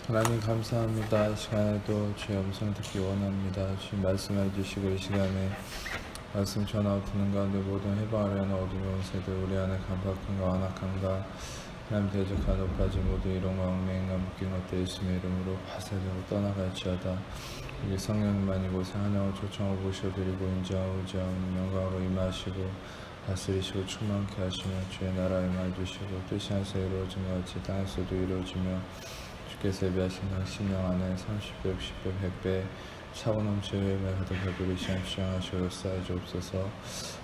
하나님 감사합니다. 이 시간에도 주의 음성 듣기 원합니다. 주님 말씀해 주시고 이 시간에 말씀 전하고 듣는 가운데 모든 해방하려는 어두운 세대 우리 안에 간박함과 완악함과 하나님 대적하 높아진 모든 이론과 얽매임과 묶인 것들 예수님의 이름으로 파쇄되고 떠나갈지어다. 우리 성령님만 이곳에 하나님을 초청하고 모셔드리고 인정하고 의지하고 영광으로 임하시고 다스리시고 충만케 하시며 주의 나라에 임해주시고 뜻이 하늘에서 이루어진 것 같이 땅에서도 이루어지며 주께서 예비하신 각 심령 안에 30배, 60배, 100배 차고 넘치는 열매 가득 베풀이시는 주장하시고 역사해 주옵소서.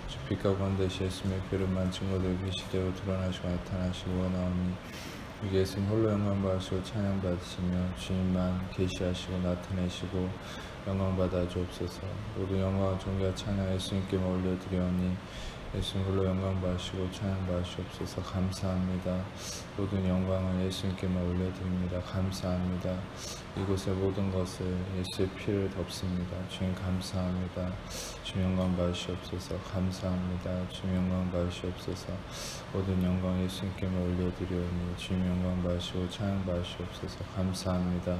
주 빛과 권대시 예수님의 피를 만진 것들 계시되고 드러나시고 나타나시고 나오니 예수님 홀로 영광 받으시고 찬양 받으시며 주님만 계시하시고 나타내시고 영광 받아 주옵소서. 모든 영광과 존귀와 찬양 예수님께만 올려드리오니 예수님 홀로 영광 받으시고 찬양 받으시옵소서. 감사합니다. 모든 영광을 예수님께만 올려드립니다. 감사합니다. 이곳의 모든 것을 예수의 피를 덮습니다. 주님 감사합니다. 주님 영광 받으시옵소서. 감사합니다. 주님 영광 받으시옵소서. 모든 영광 예수님께만 올려드리오니 주님 영광 받으시고 찬양 받으시옵소서. 감사합니다.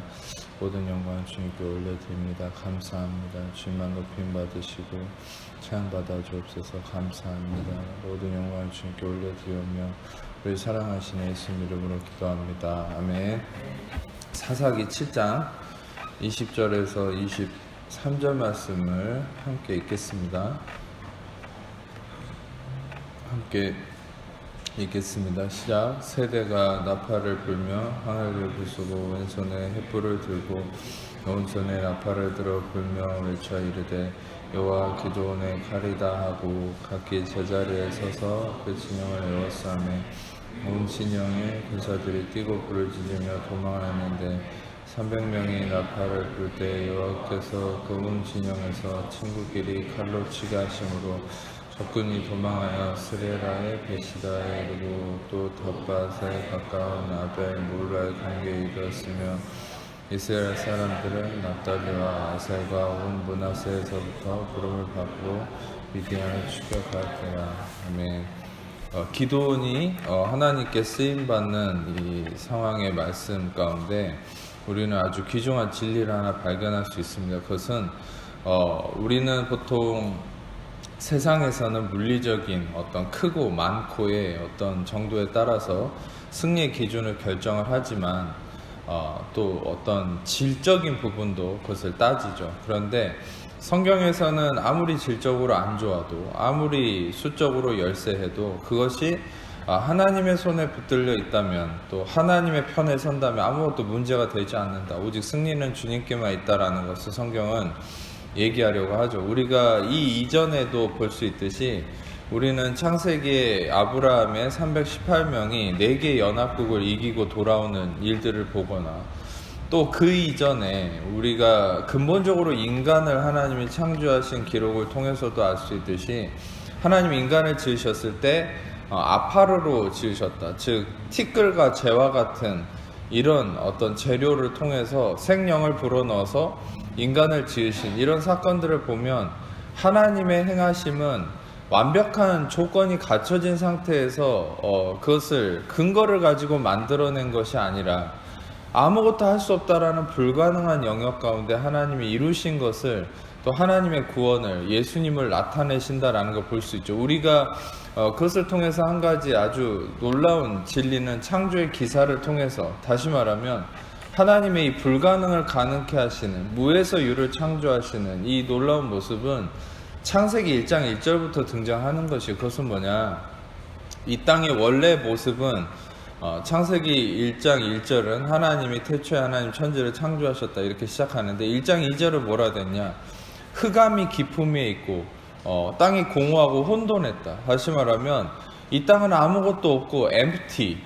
모든 영광 주님께 올려드립니다. 감사합니다. 주님만 높임 받으시고 찬양 받아 주옵소서. 감사합니다. 모든 영광 주님께 올려드리오며 우리 사랑하시는 예수님 이름으로 기도합니다. 아멘. 사사기 7장 20절에서 23절 말씀을 함께 읽겠습니다. 함께 읽겠습니다. 시작. 세대가 나팔을 불며 하늘을 부수고 왼손에 횃불을 들고 오른손에 나팔을 들어 불며 외쳐 이르되 여호와 기드온의 칼이다 하고 각기 제자리에 서서 그 진영을 에워싸매 온 진영의 군사들이 뛰고 부르짖으며 도망하였는데 300명이 나팔을 불 때 여호와께서 그 온 진영에서 친구끼리 칼로 치게 하심으로 적군이 도망하여 스레라의 베시다에 이르고 또 덧밭에 가까운 아벨 몰라의 관계에 이르렀으며 이스라엘 사람들은 납달리와 아셀과 온 므낫세에서부터 부름을 받고 미디안을 추격하였더라. 아멘. 기드온이 하나님께 쓰임받는 이 상황의 말씀 가운데 우리는 아주 귀중한 진리를 하나 발견할 수 있습니다. 그것은 우리는 보통 세상에서는 물리적인 어떤 크고 많고의 어떤 정도에 따라서 승리의 기준을 결정을 하지만 또 어떤 질적인 부분도 그것을 따지죠. 그런데 성경에서는 아무리 질적으로 안 좋아도 아무리 수적으로 열세해도 그것이 하나님의 손에 붙들려 있다면 또 하나님의 편에 선다면 아무것도 문제가 되지 않는다. 오직 승리는 주님께만 있다라는 것을 성경은 얘기하려고 하죠. 우리가 이 이전에도 볼 수 있듯이 우리는 창세기에 아브라함의 318명이 4개 연합국을 이기고 돌아오는 일들을 보거나 또 그 이전에 우리가 근본적으로 인간을 하나님이 창조하신 기록을 통해서도 알 수 있듯이 하나님이 인간을 지으셨을 때 아파르로 지으셨다. 즉 티끌과 재와 같은 이런 어떤 재료를 통해서 생명을 불어넣어서 인간을 지으신 이런 사건들을 보면 하나님의 행하심은 완벽한 조건이 갖춰진 상태에서 그것을 근거를 가지고 만들어낸 것이 아니라 아무것도 할 수 없다라는 불가능한 영역 가운데 하나님이 이루신 것을 또 하나님의 구원을 예수님을 나타내신다라는 걸 볼 수 있죠. 우리가 그것을 통해서 한 가지 아주 놀라운 진리는 창조의 기사를 통해서 다시 말하면 하나님의 이 불가능을 가능케 하시는 무에서 유를 창조하시는 이 놀라운 모습은 창세기 1장 1절부터 등장하는 것이 그것은 뭐냐, 이 땅의 원래 모습은 창세기 1장 1절은 하나님이 태초에 하나님 천지를 창조하셨다 이렇게 시작하는데 1장 2절은 뭐라 됐냐, 흑암이 깊음에 있고 땅이 공허하고 혼돈했다. 다시 말하면 이 땅은 아무것도 없고 empty,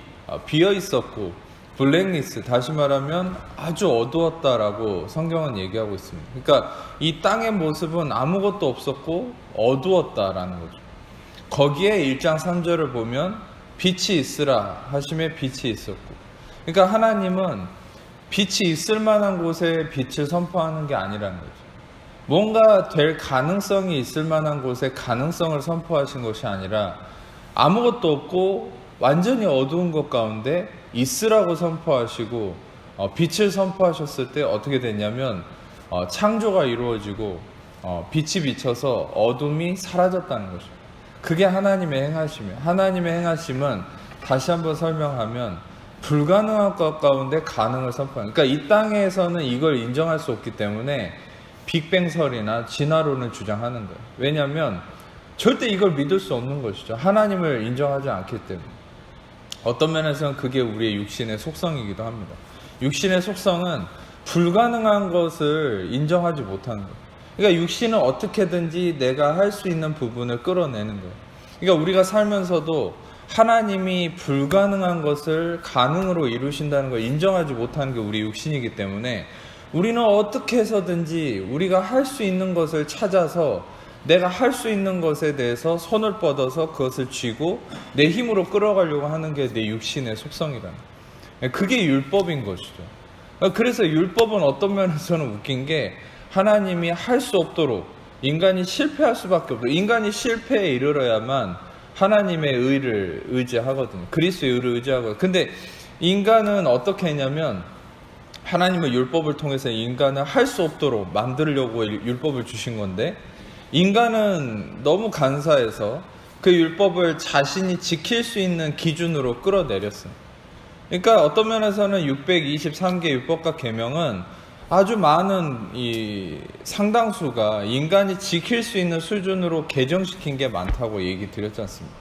비어 있었고 블랙리스, 다시 말하면 아주 어두웠다라고 성경은 얘기하고 있습니다. 그러니까 이 땅의 모습은 아무것도 없었고 어두웠다라는 거죠. 거기에 1장 3절을 보면 빛이 있으라 하심에 빛이 있었고, 그러니까 하나님은 빛이 있을 만한 곳에 빛을 선포하는 게 아니라는 거죠. 뭔가 될 가능성이 있을 만한 곳에 가능성을 선포하신 것이 아니라 아무것도 없고 완전히 어두운 것 가운데 있으라고 선포하시고 빛을 선포하셨을 때 어떻게 됐냐면 창조가 이루어지고 빛이 비쳐서 어둠이 사라졌다는 거죠. 그게 하나님의 행하심이에요. 하나님의 행하심은 다시 한번 설명하면 불가능한 것 가운데 가능을 선포하는, 그러니까 이 땅에서는 이걸 인정할 수 없기 때문에 빅뱅설이나 진화론을 주장하는 거예요. 왜냐하면 절대 이걸 믿을 수 없는 것이죠. 하나님을 인정하지 않기 때문에. 어떤 면에서는 그게 우리의 육신의 속성이기도 합니다. 육신의 속성은 불가능한 것을 인정하지 못하는 거예요. 그러니까 육신은 어떻게든지 내가 할 수 있는 부분을 끌어내는 거예요. 그러니까 우리가 살면서도 하나님이 불가능한 것을 가능으로 이루신다는 걸 인정하지 못하는 게 우리 육신이기 때문에 우리는 어떻게 해서든지 우리가 할 수 있는 것을 찾아서 내가 할 수 있는 것에 대해서 손을 뻗어서 그것을 쥐고 내 힘으로 끌어가려고 하는 게 내 육신의 속성이라는 거예요. 그게 율법인 것이죠. 그래서 율법은 어떤 면에서는 웃긴 게 하나님이 할 수 없도록 인간이 실패할 수밖에 없어요. 인간이 실패에 이르러야만 하나님의 의를 의지하거든요. 그리스도의 의를 의지하거든요. 근데 인간은 어떻게 했냐면 하나님의 율법을 통해서 인간을 할 수 없도록 만들려고 율법을 주신 건데 인간은 너무 간사해서 그 율법을 자신이 지킬 수 있는 기준으로 끌어내렸어요. 그러니까 어떤 면에서는 623개 율법과 계명은 아주 많은 이 상당수가 인간이 지킬 수 있는 수준으로 개정시킨 게 많다고 얘기 드렸지 않습니까?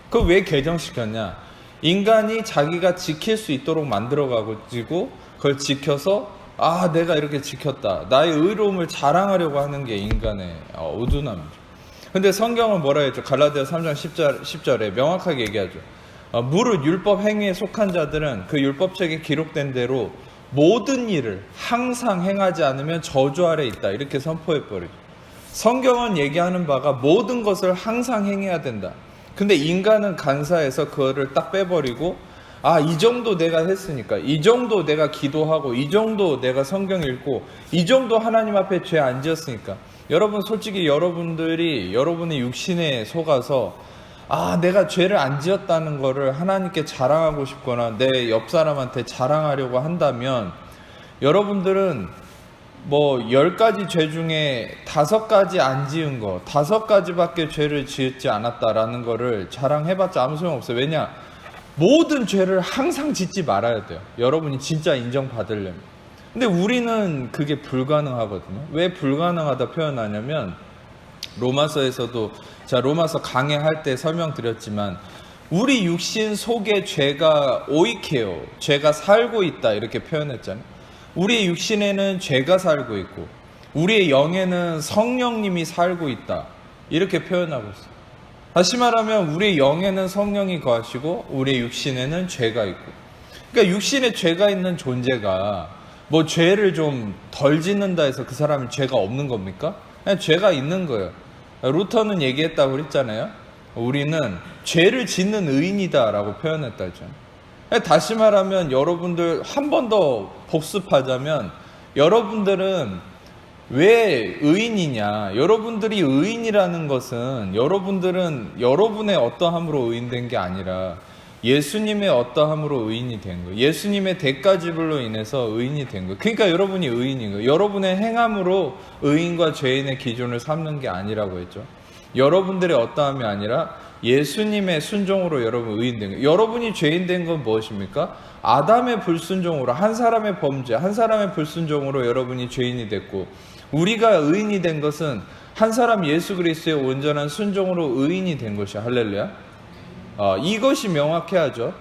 그 왜 개정시켰냐? 인간이 자기가 지킬 수 있도록 만들어가지고 그걸 지켜서 내가 이렇게 지켰다. 나의 의로움을 자랑하려고 하는 게 인간의 어두움이죠. 근데 성경은 뭐라 했죠? 갈라디아 3장 10절에 명확하게 얘기하죠. 무릇 율법 행위에 속한 자들은 그 율법책에 기록된 대로 모든 일을 항상 행하지 않으면 저주 아래 있다. 이렇게 선포해버리죠. 성경은 얘기하는 바가 모든 것을 항상 행해야 된다. 근데 인간은 간사해서 그거를 딱 빼버리고 이 정도 내가 했으니까, 이 정도 내가 기도하고, 이 정도 내가 성경 읽고, 이 정도 하나님 앞에 죄 안 지었으니까. 여러분 솔직히 여러분들이 여러분의 육신에 속아서 내가 죄를 안 지었다는 거를 하나님께 자랑하고 싶거나 내 옆 사람한테 자랑하려고 한다면 여러분들은 10가지 죄 중에 5가지 안 지은 거, 5가지밖에 죄를 지었지 않았다라는 거를 자랑해봤자 아무 소용없어요. 왜냐? 모든 죄를 항상 짓지 말아야 돼요. 여러분이 진짜 인정받으려면. 근데 우리는 그게 불가능하거든요. 왜 불가능하다 표현하냐면 로마서에서도 로마서 강해할 때 설명드렸지만 우리 육신 속에 죄가 오이케요. 죄가 살고 있다 이렇게 표현했잖아요. 우리의 육신에는 죄가 살고 있고 우리의 영에는 성령님이 살고 있다 이렇게 표현하고 있어요. 다시 말하면 우리의 영에는 성령이 거하시고 우리의 육신에는 죄가 있고, 그러니까 육신에 죄가 있는 존재가 죄를 좀 덜 짓는다 해서 그 사람이 죄가 없는 겁니까? 그냥 죄가 있는 거예요. 루터는 얘기했다고 그랬잖아요. 우리는 죄를 짓는 의인이다 라고 표현했다 했잖아요. 다시 말하면 여러분들 한 번 더 복습하자면 여러분들은 왜 의인이냐? 여러분들이 의인이라는 것은 여러분들은 여러분의 어떠함으로 의인된 게 아니라 예수님의 어떠함으로 의인이 된 거예요. 예수님의 대가지불로 인해서 의인이 된 거예요. 그러니까 여러분이 의인인 거예요. 여러분의 행함으로 의인과 죄인의 기준을 삼는 게 아니라고 했죠. 여러분들의 어떠함이 아니라 예수님의 순종으로 여러분 의인 된 거예요. 여러분이 죄인 된 건 무엇입니까? 아담의 불순종으로, 한 사람의 범죄, 한 사람의 불순종으로 여러분이 죄인이 됐고, 우리가 의인이 된 것은 한 사람 예수 그리스도의 온전한 순종으로 의인이 된 것이야. 할렐루야. 이것이 명확해야죠.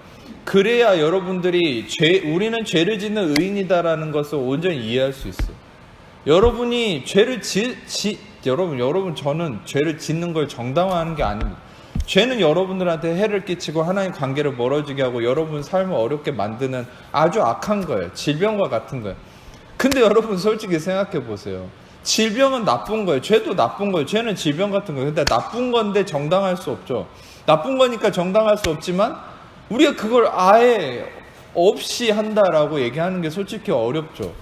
그래야 여러분들이 우리는 죄를 짓는 의인이다라는 것을 온전히 이해할 수 있어요. 여러분이 죄를 여러분 저는 죄를 짓는 걸 정당화하는 게 아닙니다. 죄는 여러분들한테 해를 끼치고 하나님 관계를 멀어지게 하고 여러분 삶을 어렵게 만드는 아주 악한 거예요. 질병과 같은 거예요. 근데 여러분 솔직히 생각해 보세요. 질병은 나쁜 거예요. 죄도 나쁜 거예요. 죄는 질병 같은 거예요. 근데 나쁜 건데 정당할 수 없죠. 나쁜 거니까 정당할 수 없지만 우리가 그걸 아예 없이 한다라고 얘기하는 게 솔직히 어렵죠.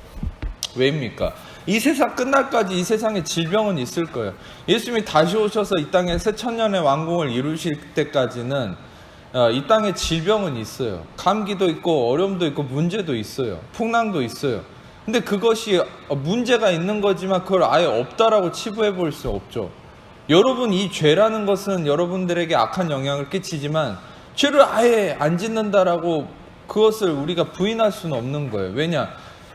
왜입니까? 이 세상 끝날까지 이 세상에 질병은 있을 거예요. 예수님이 다시 오셔서 이 땅에 새 천년의 왕궁을 이루실 때까지는 이 땅에 질병은 있어요. 감기도 있고 어려움도 있고 문제도 있어요. 풍랑도 있어요. 근데 그것이 문제가 있는 거지만 그걸 아예 없다라고 치부해 볼 수 없죠. 여러분, 이 죄라는 것은 여러분들에게 악한 영향을 끼치지만 죄를 아예 안 짓는다라고 그것을 우리가 부인할 수는 없는 거예요. 왜냐?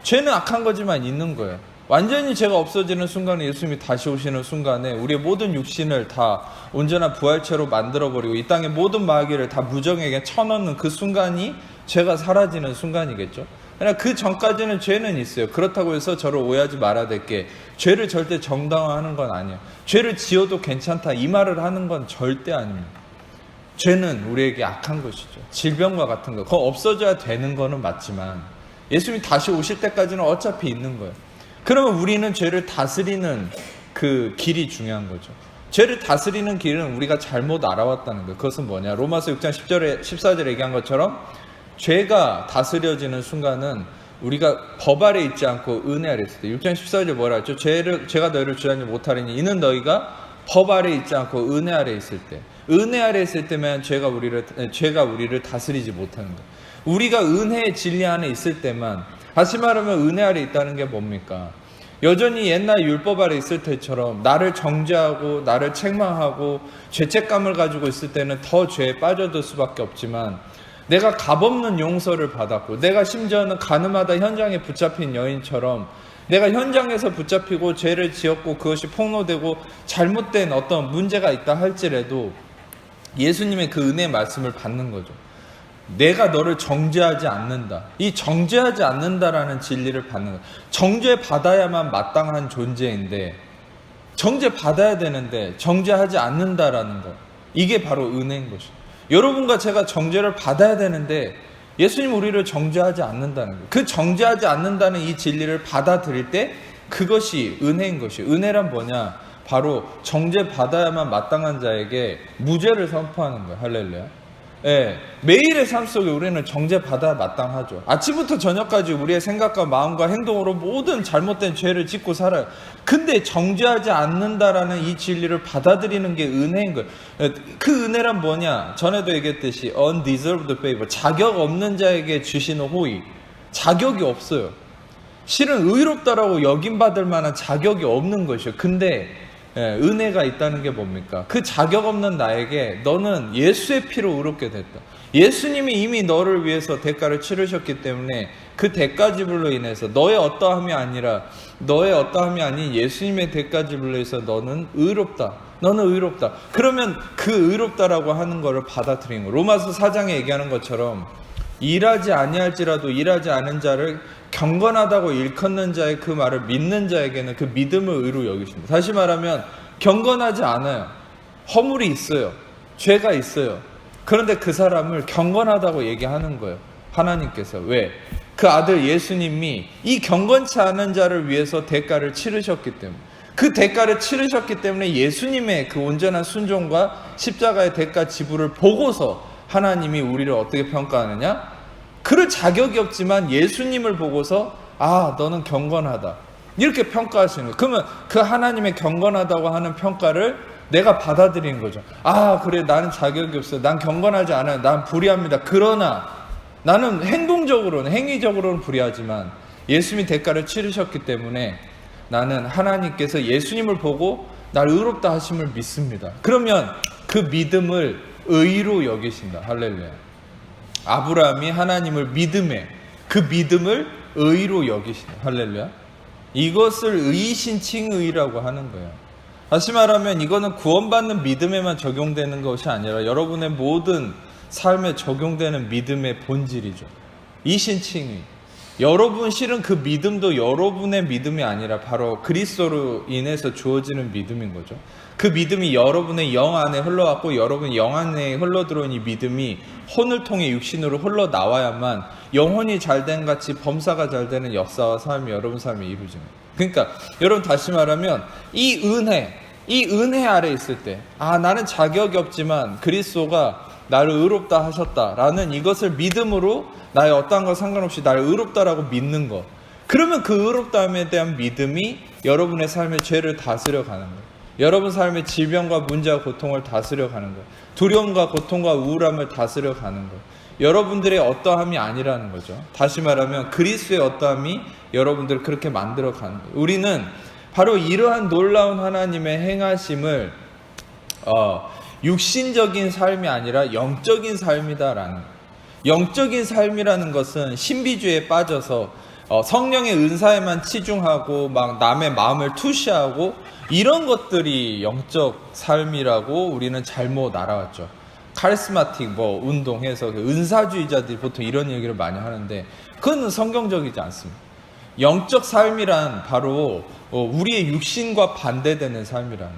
죄는 악한 거지만 있는 거예요. 완전히 죄가 없어지는 순간에 예수님이 다시 오시는 순간에 우리의 모든 육신을 다 온전한 부활체로 만들어버리고 이 땅의 모든 마귀를 다 무정에게 쳐넣는 그 순간이 죄가 사라지는 순간이겠죠. 그러나 그 전까지는 죄는 있어요. 그렇다고 해서 저를 오해하지 말아야 될 게 죄를 절대 정당화하는 건 아니에요. 죄를 지어도 괜찮다 이 말을 하는 건 절대 아닙니다. 죄는 우리에게 악한 것이죠. 질병과 같은 거. 그거 없어져야 되는 거는 맞지만 예수님이 다시 오실 때까지는 어차피 있는 거예요. 그러면 우리는 죄를 다스리는 그 길이 중요한 거죠. 죄를 다스리는 길은 우리가 잘못 알아왔다는 거예요. 그것은 뭐냐? 로마서 6장 10절에 14절에 얘기한 것처럼 죄가 다스려지는 순간은 우리가 법 아래 있지 않고 은혜 아래 있을 때 6장 14절에 뭐라 했죠? 제가 너희를 주장하지 못하리니 이는 너희가 법 아래 있지 않고 은혜 아래 있을 때, 은혜 아래 있을 때면 죄가 우리를 다스리지 못하는 거예요. 우리가 은혜의 진리 안에 있을 때만, 다시 말하면 은혜 아래 있다는 게 뭡니까? 여전히 옛날 율법 아래 있을 때처럼 나를 정죄하고 나를 책망하고 죄책감을 가지고 있을 때는 더 죄에 빠져들 수밖에 없지만, 내가 값없는 용서를 받았고 내가 심지어는 가늠하다 현장에 붙잡힌 여인처럼 내가 현장에서 붙잡히고 죄를 지었고 그것이 폭로되고 잘못된 어떤 문제가 있다 할지라도 예수님의 그 은혜의 말씀을 받는 거죠. 내가 너를 정죄하지 않는다. 이 정죄하지 않는다라는 진리를 받는 거예요. 정죄받아야만 마땅한 존재인데 정죄받아야 되는데 정죄하지 않는다라는 거, 이게 바로 은혜인 것이죠. 여러분과 제가 정죄를 받아야 되는데 예수님 우리를 정죄하지 않는다는 거예요. 그 정죄하지 않는다는 이 진리를 받아들일 때 그것이 은혜인 것이에요. 은혜란 뭐냐? 바로 정죄받아야만 마땅한 자에게 무죄를 선포하는 거예요. 할렐루야. 예, 매일의 삶 속에 우리는 정죄받아야 마땅하죠. 아침부터 저녁까지 우리의 생각과 마음과 행동으로 모든 잘못된 죄를 짓고 살아요. 근데 정죄하지 않는다라는 이 진리를 받아들이는 게 은혜인 거예요. 그 은혜란 뭐냐? 전에도 얘기했듯이 undeserved favor, 자격 없는 자에게 주시는 호의. 자격이 없어요. 실은 의롭다라고 여김받을 만한 자격이 없는 것이에요. 근데 은혜가 있다는 게 뭡니까? 그 자격 없는 나에게 너는 예수의 피로 의롭게 됐다. 예수님이 이미 너를 위해서 대가를 치르셨기 때문에 그 대가지불로 인해서 너의 어떠함이 아닌 예수님의 대가지불로 인해서 너는 의롭다. 너는 의롭다. 그러면 그 의롭다라고 하는 거를 받아들이는 거예요. 로마서 4장에 얘기하는 것처럼 일하지 아니할지라도 일하지 않은 자를 경건하다고 일컫는 자의 그 말을 믿는 자에게는 그 믿음을 의로 여기십니다. 다시 말하면 경건하지 않아요. 허물이 있어요. 죄가 있어요. 그런데 그 사람을 경건하다고 얘기하는 거예요. 하나님께서. 왜? 그 아들 예수님이 이 경건치 않은 자를 위해서 대가를 치르셨기 때문에, 그 대가를 치르셨기 때문에 예수님의 그 온전한 순종과 십자가의 대가 지불을 보고서 하나님이 우리를 어떻게 평가하느냐? 그럴 자격이 없지만 예수님을 보고서 너는 경건하다 이렇게 평가하시는 거예요. 그러면 그 하나님의 경건하다고 하는 평가를 내가 받아들이는 거죠. 그래, 나는 자격이 없어요. 난 경건하지 않아요. 난 불의합니다. 그러나 나는 행위적으로는 불의하지만 예수님이 대가를 치르셨기 때문에 나는 하나님께서 예수님을 보고 날 의롭다 하심을 믿습니다. 그러면 그 믿음을 의로 여기신다. 할렐루야. 아브라함이 하나님을 그 믿음을 의로 여기신다. 할렐루야. 이것을 의신칭의라고 하는 거예요. 다시 말하면 이거는 구원받는 믿음에만 적용되는 것이 아니라 여러분의 모든 삶에 적용되는 믿음의 본질이죠. 이신칭의. 여러분 실은 그 믿음도 여러분의 믿음이 아니라 바로 그리스도로 인해서 주어지는 믿음인 거죠. 그 믿음이 여러분의 영 안에 흘러왔고 여러분 영 안에 흘러들어온 이 믿음이 혼을 통해 육신으로 흘러나와야만 영혼이 잘된 같이 범사가 잘되는 역사와 삶이 여러분 삶에 이루어집니다. 그러니까 여러분 다시 말하면 이 은혜 아래 있을 때 나는 자격이 없지만 그리스도가 나를 의롭다 하셨다라는 이것을 믿음으로 나의 어떠한 것 상관없이 나를 의롭다라고 믿는 것, 그러면 그 의롭다함에 대한 믿음이 여러분의 삶의 죄를 다스려 가는 거예요. 여러분 삶의 질병과 문제와 고통을 다스려 가는 거예요. 두려움과 고통과 우울함을 다스려 가는 것. 여러분들의 어떠함이 아니라는 거죠. 다시 말하면 그리스도의 어떠함이 여러분들을 그렇게 만들어 가는 거예요. 우리는 바로 이러한 놀라운 하나님의 행하심을 육신적인 삶이 아니라 영적인 삶이다라는 거예요. 영적인 삶이라는 것은 신비주의에 빠져서 성령의 은사에만 치중하고 막 남의 마음을 투시하고 이런 것들이 영적 삶이라고 우리는 잘못 알아왔죠. 카리스마틱 운동해서 은사주의자들이 보통 이런 얘기를 많이 하는데 그건 성경적이지 않습니다. 영적 삶이란 바로 우리의 육신과 반대되는 삶이라는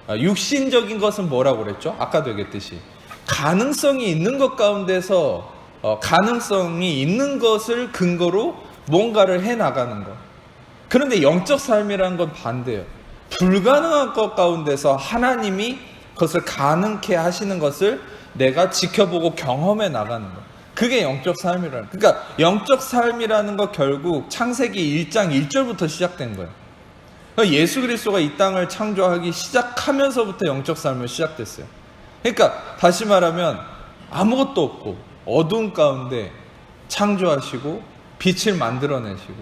거예요. 육신적인 것은 뭐라고 그랬죠? 아까도 얘기했듯이 가능성이 있는 것 가운데서 가능성이 있는 것을 근거로 뭔가를 해나가는 것. 그런데 영적 삶이라는 건 반대예요. 불가능한 것 가운데서 하나님이 그것을 가능케 하시는 것을 내가 지켜보고 경험해 나가는 것. 그게 영적 삶이라는 거예요. 그러니까 영적 삶이라는 거 결국 창세기 1장 1절부터 시작된 거예요. 그러니까 예수 그리스도가 이 땅을 창조하기 시작하면서부터 영적 삶이 시작됐어요. 그러니까 다시 말하면 아무것도 없고 어두운 가운데 창조하시고 빛을 만들어내시고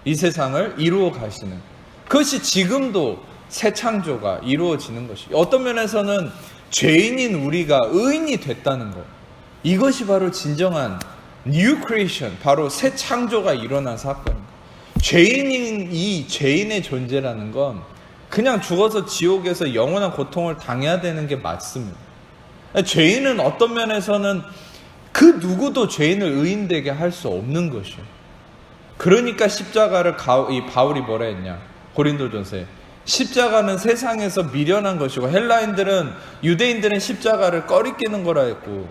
이 세상을 이루어 가시는 그것이 지금도 새 창조가 이루어지는 것이죠. 어떤 면에서는 죄인인 우리가 의인이 됐다는 것, 이것이 바로 진정한 New Creation, 바로 새 창조가 일어난 사건입니다. 죄인인 이 죄인의 존재라는 건 그냥 죽어서 지옥에서 영원한 고통을 당해야 되는 게 맞습니다. 죄인은 어떤 면에서는 그 누구도 죄인을 의인되게 할 수 없는 것이에요. 그러니까 십자가를 바울이 뭐라 했냐? 고린도전서에 십자가는 세상에서 미련한 것이고 유대인들은 십자가를 꺼리끼는 거라 했고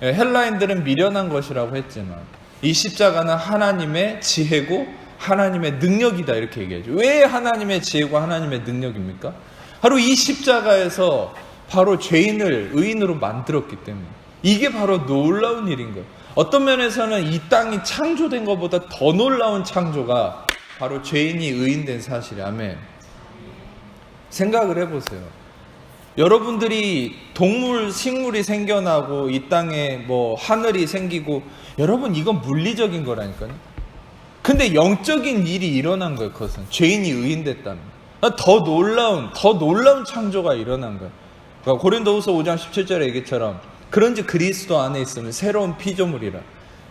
헬라인들은 미련한 것이라고 했지만 이 십자가는 하나님의 지혜고 하나님의 능력이다 이렇게 얘기하죠. 왜 하나님의 지혜고 하나님의 능력입니까? 바로 이 십자가에서 바로 죄인을 의인으로 만들었기 때문에 이게 바로 놀라운 일인 거예요. 어떤 면에서는 이 땅이 창조된 것보다 더 놀라운 창조가 바로 죄인이 의인된 사실이에요. 아멘. 생각을 해보세요. 여러분들이 동물, 식물이 생겨나고 이 땅에 하늘이 생기고 여러분 이건 물리적인 거라니까요. 근데 영적인 일이 일어난 거예요. 그것은 죄인이 의인됐다는 거예요. 더 놀라운 창조가 일어난 거예요. 그러니까 고린도후서 5장 17절의 얘기처럼 그런지 그리스도 안에 있으면 새로운 피조물이라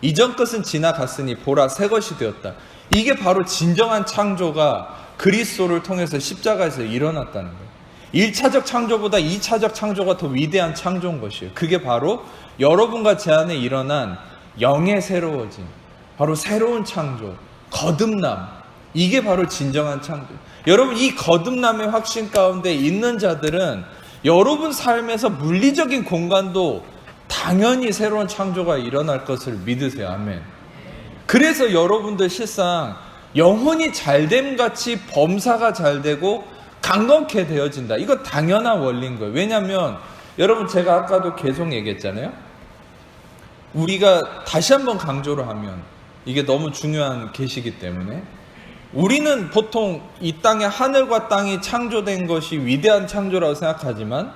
이전 것은 지나갔으니 보라 새 것이 되었다. 이게 바로 진정한 창조가 그리스도를 통해서 십자가에서 일어났다는 거예요. 1차적 창조보다 2차적 창조가 더 위대한 창조인 것이에요. 그게 바로 여러분과 제 안에 일어난 영의 새로워짐, 바로 새로운 창조, 거듭남, 이게 바로 진정한 창조. 여러분 이 거듭남의 확신 가운데 있는 자들은 여러분 삶에서 물리적인 공간도 당연히 새로운 창조가 일어날 것을 믿으세요. 아멘. 그래서 여러분들 실상 영혼이 잘됨 같이 범사가 잘되고 강건케 되어진다. 이거 당연한 원리인 거예요. 왜냐하면 여러분 제가 아까도 계속 얘기했잖아요. 우리가 다시 한번 강조를 하면 이게 너무 중요한 계시이기 때문에 우리는 보통 이 땅에 하늘과 땅이 창조된 것이 위대한 창조라고 생각하지만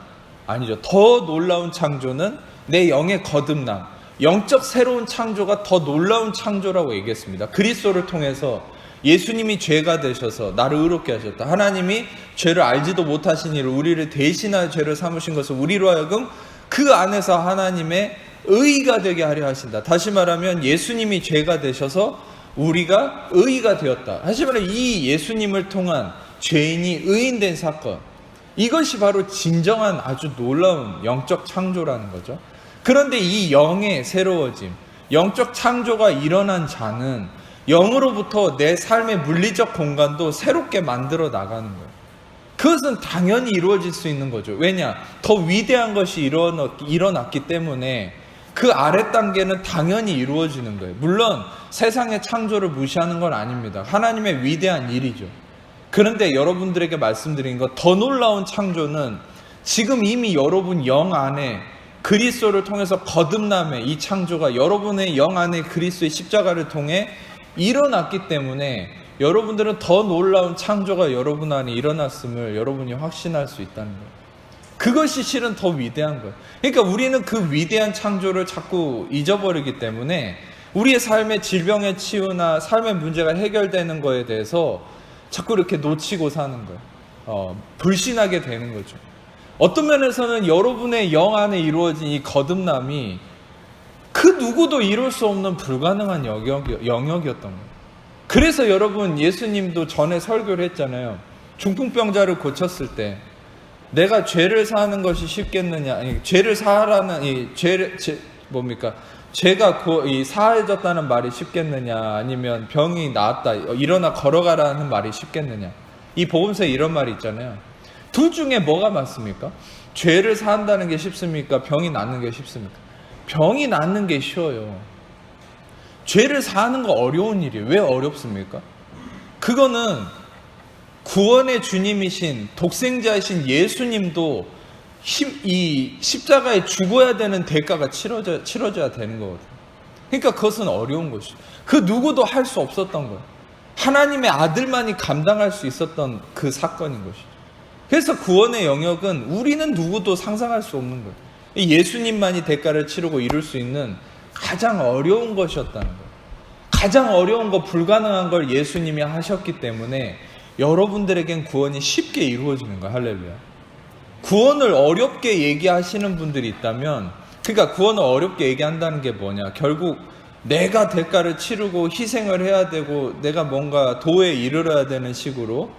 아니죠. 더 놀라운 창조는 내 영의 거듭남, 영적 새로운 창조가 더 놀라운 창조라고 얘기했습니다. 그리스도를 통해서 예수님이 죄가 되셔서 나를 의롭게 하셨다. 하나님이 죄를 알지도 못하신 이를 우리를 대신하여 죄를 삼으신 것을 우리로 하여금 그 안에서 하나님의 의의가 되게 하려 하신다. 다시 말하면 예수님이 죄가 되셔서 우리가 의의가 되었다. 다시 말하면 이 예수님을 통한 죄인이 의인된 사건, 이것이 바로 진정한 아주 놀라운 영적 창조라는 거죠. 그런데 이 영의 새로워짐, 영적 창조가 일어난 자는 영으로부터 내 삶의 물리적 공간도 새롭게 만들어 나가는 거예요. 그것은 당연히 이루어질 수 있는 거죠. 왜냐? 더 위대한 것이 일어났기 때문에 그 아래 단계는 당연히 이루어지는 거예요. 물론 세상의 창조를 무시하는 건 아닙니다. 하나님의 위대한 일이죠. 그런데 여러분들에게 말씀드린 것, 더 놀라운 창조는 지금 이미 여러분 영 안에 그리스도를 통해서 거듭남의 이 창조가 여러분의 영 안에 그리스도의 십자가를 통해 일어났기 때문에 여러분들은 더 놀라운 창조가 여러분 안에 일어났음을 여러분이 확신할 수 있다는 거예요. 그것이 실은 더 위대한 거예요. 그러니까 우리는 그 위대한 창조를 자꾸 잊어버리기 때문에 우리의 삶의 질병의 치유나 삶의 문제가 해결되는 거에 대해서 자꾸 이렇게 놓치고 사는 거예요. 불신하게 되는 거죠. 어떤 면에서는 여러분의 영 안에 이루어진 이 거듭남이 그 누구도 이룰 수 없는 불가능한 영역이었던 거예요. 그래서 여러분, 예수님도 전에 설교를 했잖아요. 중풍병자를 고쳤을 때 내가 죄를 사하는 것이 쉽겠느냐, 아니, 죄를 사하라는 죄가 사해졌다는 말이 쉽겠느냐, 아니면 병이 나았다, 일어나 걸어가라는 말이 쉽겠느냐. 이 복음서에 이런 말이 있잖아요. 둘 중에 뭐가 맞습니까? 죄를 사한다는 게 쉽습니까? 병이 낫는 게 쉽습니까? 병이 낫는 게 쉬워요. 죄를 사하는 거 어려운 일이에요. 왜 어렵습니까? 그거는 구원의 주님이신 독생자이신 예수님도 이 십자가에 죽어야 되는 대가가 치러져야 되는 거거든요. 그러니까 그것은 어려운 것이죠. 그 누구도 할 수 없었던 거예요. 하나님의 아들만이 감당할 수 있었던 그 사건인 것이죠. 그래서 구원의 영역은 우리는 누구도 상상할 수 없는 거예요. 예수님만이 대가를 치르고 이룰 수 있는 가장 어려운 것이었다는 거예요. 가장 어려운 거, 불가능한 걸 예수님이 하셨기 때문에 여러분들에겐 구원이 쉽게 이루어지는 거예요. 할렐루야. 구원을 어렵게 얘기하시는 분들이 있다면, 그러니까 구원을 어렵게 얘기한다는 게 뭐냐, 결국 내가 대가를 치르고 희생을 해야 되고 내가 뭔가 도에 이르러야 되는 식으로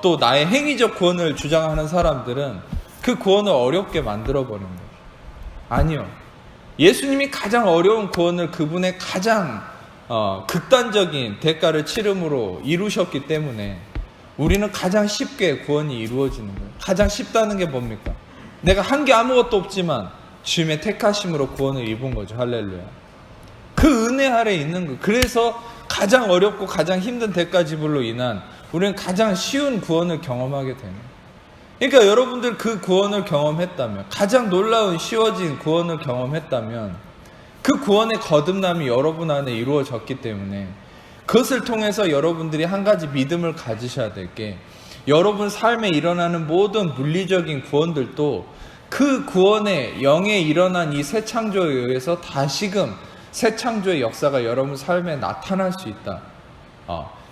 또 나의 행위적 구원을 주장하는 사람들은 그 구원을 어렵게 만들어버리는 거예요. 아니요. 예수님이 가장 어려운 구원을 그분의 가장 극단적인 대가를 치름으로 이루셨기 때문에 우리는 가장 쉽게 구원이 이루어지는 거예요. 가장 쉽다는 게 뭡니까? 내가 한 게 아무것도 없지만 주님의 택하심으로 구원을 입은 거죠. 할렐루야. 그 은혜 아래 있는 거예요. 그래서 가장 어렵고 가장 힘든 대가 지불로 인한 우리는 가장 쉬운 구원을 경험하게 되는 거예요. 그러니까 여러분들 그 구원을 경험했다면, 가장 놀라운 쉬워진 구원을 경험했다면 그 구원의 거듭남이 여러분 안에 이루어졌기 때문에 그것을 통해서 여러분들이 한 가지 믿음을 가지셔야 될 게, 여러분 삶에 일어나는 모든 물리적인 구원들도 그 구원의 영에 일어난 이 새 창조에 의해서 다시금 새 창조의 역사가 여러분 삶에 나타날 수 있다.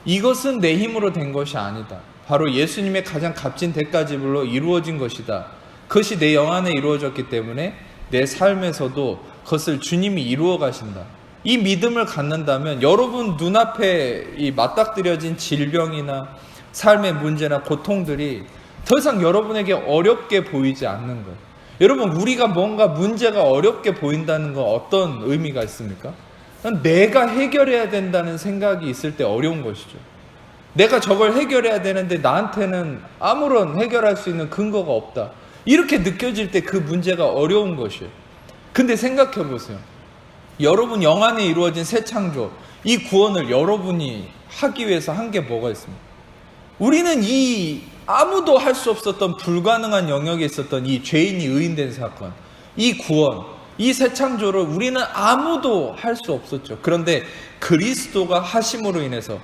이것은 내 힘으로 된 것이 아니다. 바로 예수님의 가장 값진 대가 지불로 이루어진 것이다. 그것이 내 영 안에 이루어졌기 때문에 내 삶에서도 그것을 주님이 이루어 가신다. 이 믿음을 갖는다면 여러분 눈앞에 이 맞닥뜨려진 질병이나 삶의 문제나 고통들이 더 이상 여러분에게 어렵게 보이지 않는 거예요. 여러분, 우리가 뭔가 문제가 어렵게 보인다는 건 어떤 의미가 있습니까? 내가 해결해야 된다는 생각이 있을 때 어려운 것이죠. 내가 저걸 해결해야 되는데 나한테는 아무런 해결할 수 있는 근거가 없다. 이렇게 느껴질 때 그 문제가 어려운 것이에요. 근데 생각해 보세요. 여러분 영 안에 이루어진 새 창조, 이 구원을 여러분이 하기 위해서 한 게 뭐가 있습니까? 우리는 이 아무도 할 수 없었던 불가능한 영역에 있었던 이 죄인이 의인된 사건, 이 구원, 이 새 창조를 우리는 아무도 할 수 없었죠. 그런데 그리스도가 하심으로 인해서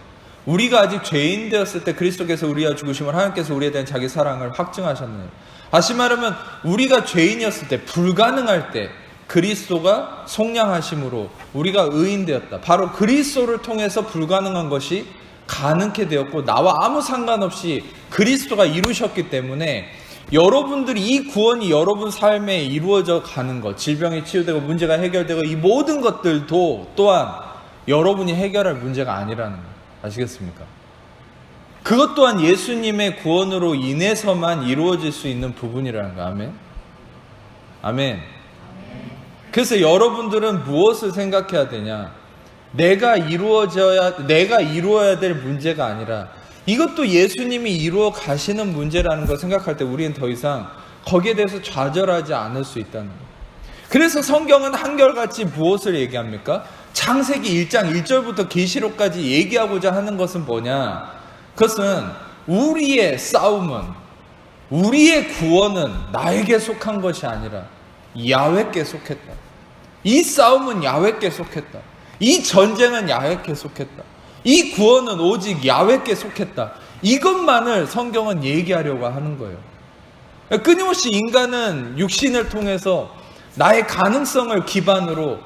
우리가 아직 죄인 되었을 때 그리스도께서 우리와 죽으심을 하나님께서 우리에 대한 자기 사랑을 확증하셨네요. 다시 말하면 우리가 죄인이었을 때, 불가능할 때 그리스도가 속량하심으로 우리가 의인 되었다. 바로 그리스도를 통해서 불가능한 것이 가능케 되었고, 나와 아무 상관없이 그리스도가 이루셨기 때문에 여러분들이 이 구원이 여러분 삶에 이루어져 가는 것, 질병이 치유되고 문제가 해결되고 이 모든 것들도 또한 여러분이 해결할 문제가 아니라는 것, 아시겠습니까? 그것 또한 예수님의 구원으로 인해서만 이루어질 수 있는 부분이라는 거. 아멘. 아멘. 그래서 여러분들은 무엇을 생각해야 되냐? 내가 이루어야 될 문제가 아니라 이것도 예수님이 이루어 가시는 문제라는 걸 생각할 때 우리는 더 이상 거기에 대해서 좌절하지 않을 수 있다는 거예요. 그래서 성경은 한결같이 무엇을 얘기합니까? 창세기 1장 1절부터 계시록까지 얘기하고자 하는 것은 뭐냐? 그것은 우리의 싸움은, 우리의 구원은 나에게 속한 것이 아니라 야훼께 속했다. 이 싸움은 야훼께 속했다. 이 전쟁은 야훼께 속했다. 이 구원은 오직 야훼께 속했다. 이것만을 성경은 얘기하려고 하는 거예요. 끊임없이 인간은 육신을 통해서 나의 가능성을 기반으로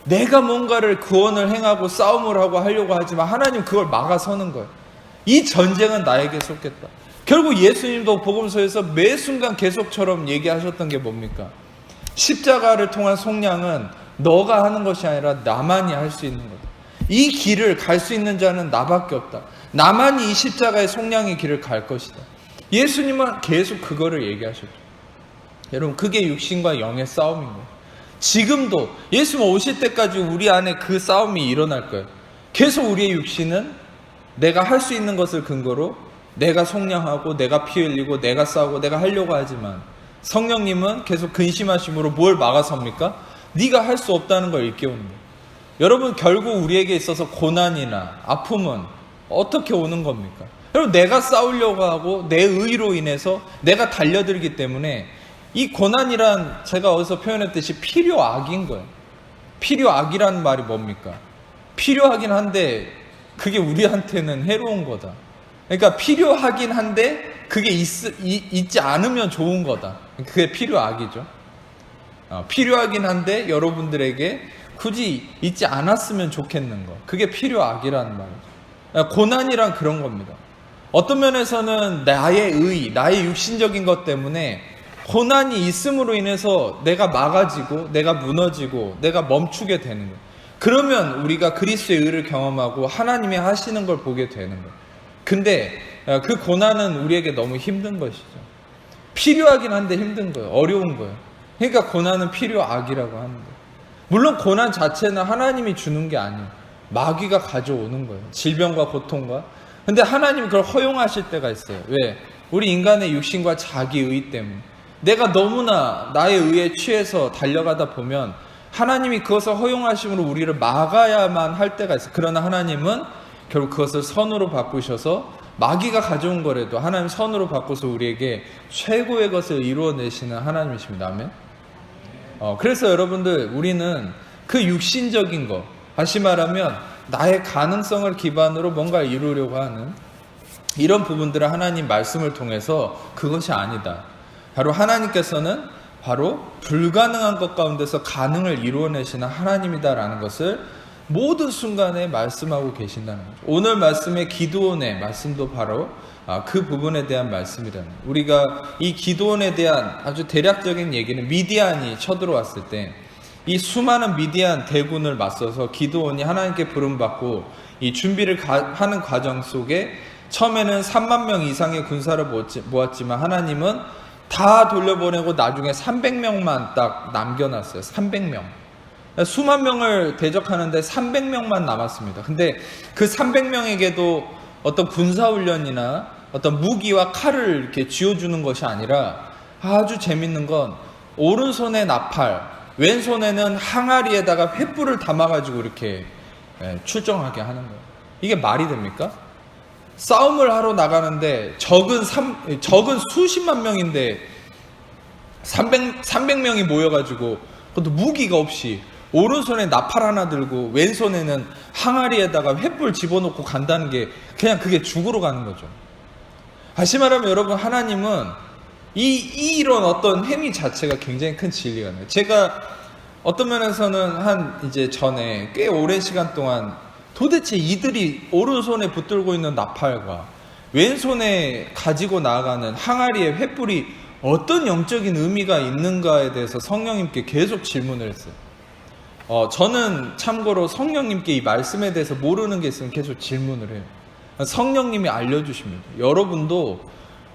내가 뭔가를 구원을 행하고 싸움을 하고 하려고 하지만 하나님 그걸 막아서는 거예요. 이 전쟁은 나에게 쏟겠다. 결국 예수님도 복음서에서 매 순간 계속처럼 얘기하셨던 게 뭡니까? 십자가를 통한 속량은 너가 하는 것이 아니라 나만이 할 수 있는 거다. 이 길을 갈 수 있는 자는 나밖에 없다. 나만이 이 십자가의 속량의 길을 갈 것이다. 예수님은 계속 그거를 얘기하셨죠. 여러분, 그게 육신과 영의 싸움인 거예요. 지금도 예수님 오실 때까지 우리 안에 그 싸움이 일어날 거예요. 계속 우리의 육신은 내가 할 수 있는 것을 근거로 내가 속량하고 내가 피 흘리고 내가 싸우고 내가 하려고 하지만 성령님은 계속 근심하심으로 뭘 막아섭니까? 네가 할 수 없다는 걸 일깨우는 거예요. 여러분, 결국 우리에게 있어서 고난이나 아픔은 어떻게 오는 겁니까? 여러분, 내가 싸우려고 하고 내 의로 인해서 내가 달려들기 때문에 이 고난이란, 제가 어디서 표현했듯이 필요악인 거예요. 필요악이라는 말이 뭡니까? 필요하긴 한데 그게 우리한테는 해로운 거다. 그러니까 필요하긴 한데 그게 있지 않으면 좋은 거다. 그게 필요악이죠. 필요하긴 한데 여러분들에게 굳이 있지 않았으면 좋겠는 거. 그게 필요악이라는 말이죠. 고난이란 그런 겁니다. 어떤 면에서는 나의 의, 나의 육신적인 것 때문에 고난이 있음으로 인해서 내가 막아지고 내가 무너지고 내가 멈추게 되는 거예요. 그러면 우리가 그리스도의 의를 경험하고 하나님이 하시는 걸 보게 되는 거예요. 근데 그 고난은 우리에게 너무 힘든 것이죠. 필요하긴 한데 힘든 거예요. 어려운 거예요. 그러니까 고난은 필요악이라고 하는 거예요. 물론 고난 자체는 하나님이 주는 게 아니에요. 마귀가 가져오는 거예요. 질병과 고통과. 근데 하나님이 그걸 허용하실 때가 있어요. 왜? 우리 인간의 육신과 자기 의 때문에. 내가 너무나 나의 의에 취해서 달려가다 보면 하나님이 그것을 허용하심으로 우리를 막아야만 할 때가 있어요. 그러나 하나님은 결국 그것을 선으로 바꾸셔서 마귀가 가져온 거라도 하나님 선으로 바꿔서 우리에게 최고의 것을 이루어내시는 하나님이십니다. 아멘. 그래서 여러분들, 우리는 그 육신적인 것, 다시 말하면 나의 가능성을 기반으로 뭔가를 이루려고 하는 이런 부분들을 하나님 말씀을 통해서 그것이 아니다. 바로 하나님께서는 바로 불가능한 것 가운데서 가능을 이루어내시는 하나님이다라는 것을 모든 순간에 말씀하고 계신다는 거죠. 오늘 말씀의 기드온의 말씀도 바로 그 부분에 대한 말씀이라는 거예요. 우리가 이 기드온에 대한 아주 대략적인 얘기는 미디안이 쳐들어왔을 때 이 수많은 미디안 대군을 맞서서 기드온이 하나님께 부름받고 이 준비를 하는 과정 속에 처음에는 3만 명 이상의 군사를 모았지만 하나님은 다 돌려보내고 나중에 300명만 딱 남겨놨어요. 300명. 수만 명을 대적하는데 300명만 남았습니다. 근데 그 300명에게도 어떤 군사훈련이나 어떤 무기와 칼을 이렇게 쥐어주는 것이 아니라 아주 재밌는 건 오른손에 나팔, 왼손에는 항아리에다가 횃불을 담아가지고 이렇게 출정하게 하는 거예요. 이게 말이 됩니까? 싸움을 하러 나가는데 적은 수십만 명인데 300명이 모여가지고 그것도 무기가 없이 오른손에 나팔 하나 들고 왼손에는 항아리에다가 횃불 집어넣고 간다는 게 그냥 그게 죽으러 가는 거죠. 다시 말하면 여러분, 하나님은 이런 어떤 행위 자체가 굉장히 큰 진리가 나요. 제가 어떤 면에서는 이제 전에 꽤 오랜 시간 동안 도대체 이들이 오른손에 붙들고 있는 나팔과 왼손에 가지고 나아가는 항아리의 횃불이 어떤 영적인 의미가 있는가에 대해서 성령님께 계속 질문을 했어요. 저는 참고로 성령님께 이 말씀에 대해서 모르는 게 있으면 계속 질문을 해요. 성령님이 알려주십니다. 여러분도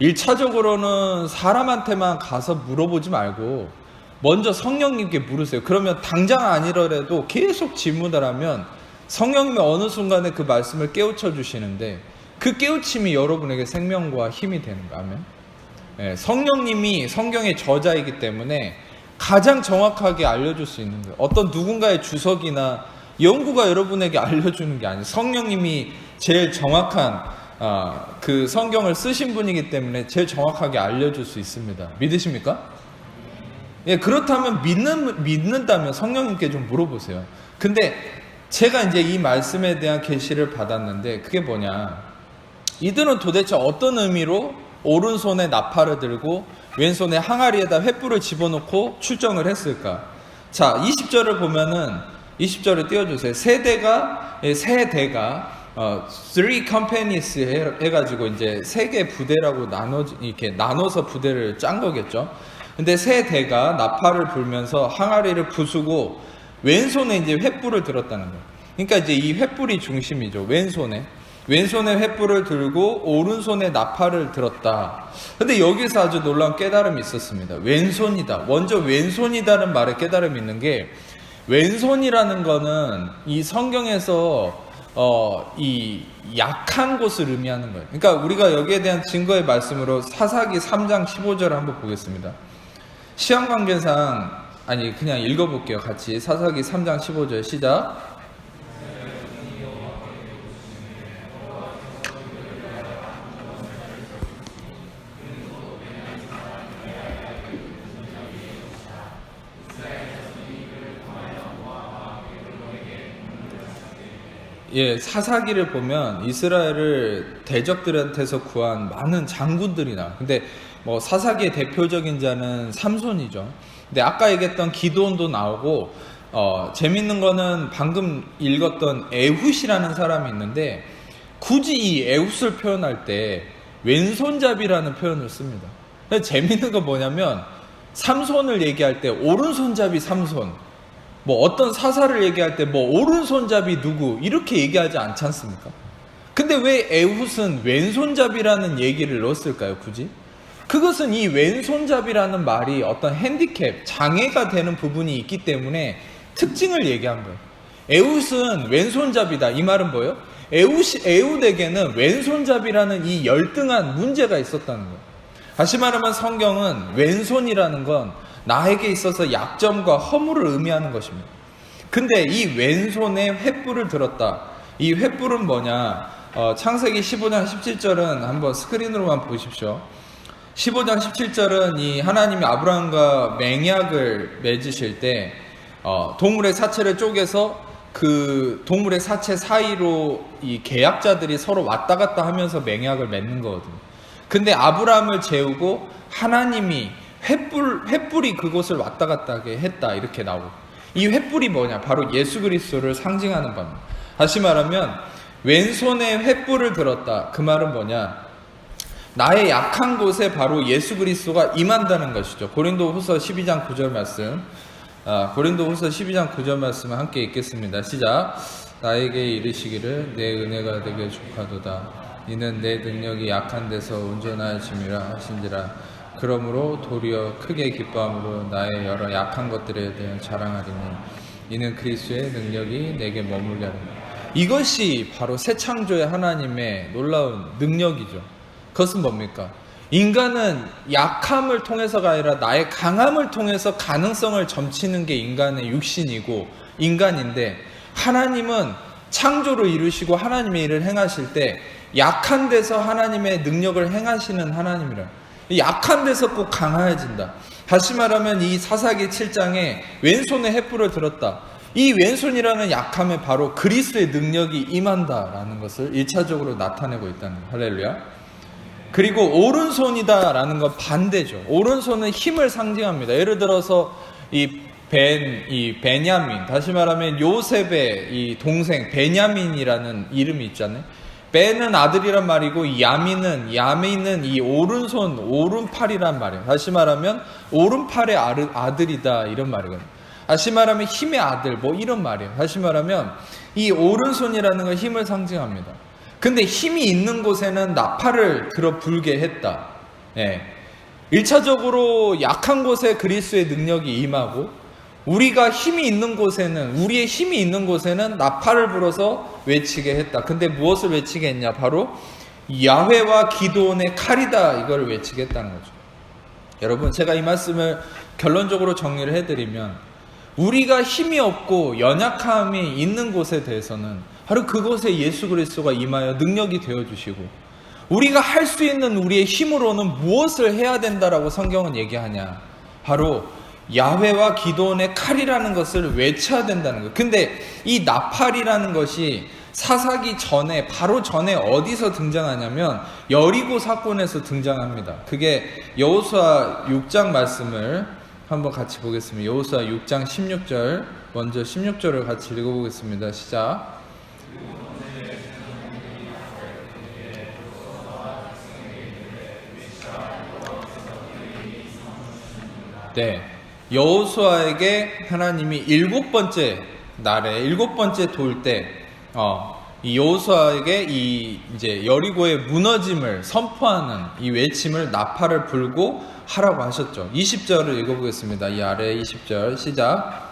1차적으로는 사람한테만 가서 물어보지 말고 먼저 성령님께 물으세요. 그러면 당장 아니더라도 계속 질문을 하면 성령님이 어느 순간에 그 말씀을 깨우쳐 주시는데 그 깨우침이 여러분에게 생명과 힘이 되는 거예요. 아멘. 성령님이 성경의 저자이기 때문에 가장 정확하게 알려줄 수 있는 거예요. 어떤 누군가의 주석이나 연구가 여러분에게 알려주는 게 아니에요. 성령님이 제일 정확한 그 성경을 쓰신 분이기 때문에 제일 정확하게 알려줄 수 있습니다. 믿으십니까? 예, 그렇다면 믿는다면 성령님께 좀 물어보세요. 근데 제가 이제 이 말씀에 대한 계시를 받았는데 그게 뭐냐? 이들은 도대체 어떤 의미로 오른손에 나팔을 들고 왼손에 항아리에다 횃불을 집어넣고 출정을 했을까? 자, 20절을 보면은 20절을 띄워주세요. 세 대가 three companies 해가지고 이제 세 개 부대라고 이렇게 나눠서 부대를 짠 거겠죠. 근데 세 대가 나팔을 불면서 항아리를 부수고 왼손에 이제 횃불을 들었다는 거예요. 그러니까 이제 이 횃불이 중심이죠. 왼손에 횃불을 들고 오른손에 나팔을 들었다. 근데 여기서 아주 놀라운 깨달음이 있었습니다. 왼손이다. 먼저 왼손이다는 말에 깨달음이 있는 게, 왼손이라는 거는 이 성경에서 이 약한 곳을 의미하는 거예요. 그러니까 우리가 여기에 대한 증거의 말씀으로 사사기 3장 15절을 한번 보겠습니다. 시간 관계상 그냥 읽어볼게요. 같이 사사기 3장 15절 시작. 예, 사사기를 보면 이스라엘을 대적들한테서 구한 많은 장군들이 나와요. 근데 뭐 사사기의 대표적인 자는 삼손이죠. 근데 아까 얘기했던 기드온도 나오고, 재밌는 거는 방금 읽었던 에훗이라는 사람이 있는데, 굳이 이 에훗을 표현할 때 왼손잡이라는 표현을 씁니다. 근데 재밌는 건 뭐냐면, 삼손을 얘기할 때 오른손잡이 삼손, 뭐 어떤 사사를 얘기할 때 뭐 오른손잡이 누구 이렇게 얘기하지 않지 않습니까? 근데 왜 에훗은 왼손잡이라는 얘기를 넣었을까요, 굳이? 그것은 이 왼손잡이라는 말이 어떤 핸디캡, 장애가 되는 부분이 있기 때문에 특징을 얘기한 거예요. 에훗은 왼손잡이다. 이 말은 뭐예요? 에훗에게는 왼손잡이라는 이 열등한 문제가 있었다는 거예요. 다시 말하면 성경은 왼손이라는 건 나에게 있어서 약점과 허물을 의미하는 것입니다. 근데 이 왼손에 횃불을 들었다. 이 횃불은 뭐냐? 창세기 15장 17절은 한번 스크린으로만 보십시오. 15장 17절은 이 하나님이 아브라함과 맹약을 맺으실 때 동물의 사체를 쪼개서 그 동물의 사체 사이로 이 계약자들이 서로 왔다 갔다 하면서 맹약을 맺는 거거든요. 근데 아브라함을 재우고 하나님이 횃불이 그곳을 왔다 갔다 하게 했다, 이렇게 나오고, 이 횃불이 뭐냐? 바로 예수 그리스도를 상징하는 바입니다. 다시 말하면 왼손에 횃불을 들었다. 그 말은 뭐냐? 나의 약한 곳에 바로 예수 그리스도가 임한다는 것이죠. 고린도후서 12장 9절 말씀, 고린도후서 12장 9절 말씀을 함께 읽겠습니다. 시작. 나에게 이르시기를 내 은혜가 되게 족하도다. 이는 내 능력이 약한 데서 온전하심이라 하신지라. 그러므로 도리어 크게 기뻐함으로 나의 여러 약한 것들에 대해 자랑하리니 이는 그리스도의 능력이 내게 머물게 하리니. 이것이 바로 새 창조의 하나님의 놀라운 능력이죠. 그것은 뭡니까? 인간은 약함을 통해서가 아니라 나의 강함을 통해서 가능성을 점치는 게 인간의 육신이고 인간인데, 하나님은 창조를 이루시고 하나님의 일을 행하실 때 약한 데서 하나님의 능력을 행하시는 하나님이라. 약한 데서 꼭 강해진다. 다시 말하면 이 사사기 7장에 왼손에 횃불을 들었다. 이 왼손이라는 약함에 바로 그리스도의 능력이 임한다라는 것을 1차적으로 나타내고 있다는 거예요. 할렐루야. 그리고 오른손이다라는 건 반대죠. 오른손은 힘을 상징합니다. 예를 들어서 이 베냐민, 다시 말하면 요셉의 이 동생 베냐민이라는 이름이 있잖아요. 벤은 아들이란 말이고 야민은 이 오른팔이란 말이에요. 다시 말하면 오른팔의 아들이다, 이런 말이거든요. 다시 말하면 힘의 아들, 뭐 이런 말이에요. 다시 말하면 이 오른손이라는 건 힘을 상징합니다. 근데 힘이 있는 곳에는 나팔을 들어 불게 했다. 1차적으로 약한 곳에 그리스도의 능력이 임하고, 우리의 힘이 있는 곳에는 나팔을 불어서 외치게 했다. 근데 무엇을 외치게 했냐? 바로 야훼와 기드온의 칼이다, 이걸 외치게 했다는 거죠. 여러분, 제가 이 말씀을 결론적으로 정리를 해드리면, 우리가 힘이 없고 연약함이 있는 곳에 대해서는 바로 그곳에 예수 그리스도가 임하여 능력이 되어주시고, 우리가 할 수 있는 우리의 힘으로는 무엇을 해야 된다라고 성경은 얘기하냐? 바로 야훼와 기드온의 칼이라는 것을 외쳐야 된다는 거예요. 근데 이 나팔이라는 것이 사사기 전에, 바로 전에 어디서 등장하냐면 여리고 사건에서 등장합니다. 그게 여호수아 6장 말씀을 한번 같이 보겠습니다. 여호수아 6장 16절, 먼저 16절을 같이 읽어보겠습니다. 시작. 네, 여호수아에게 하나님이 7번째 날에 7번째 돌 때 이 여호수아에게 이 이제 여리고의 무너짐을 선포하는 이 외침을 나팔을 불고 하라고 하셨죠. 20절을 읽어보겠습니다. 이 아래 20절 시작.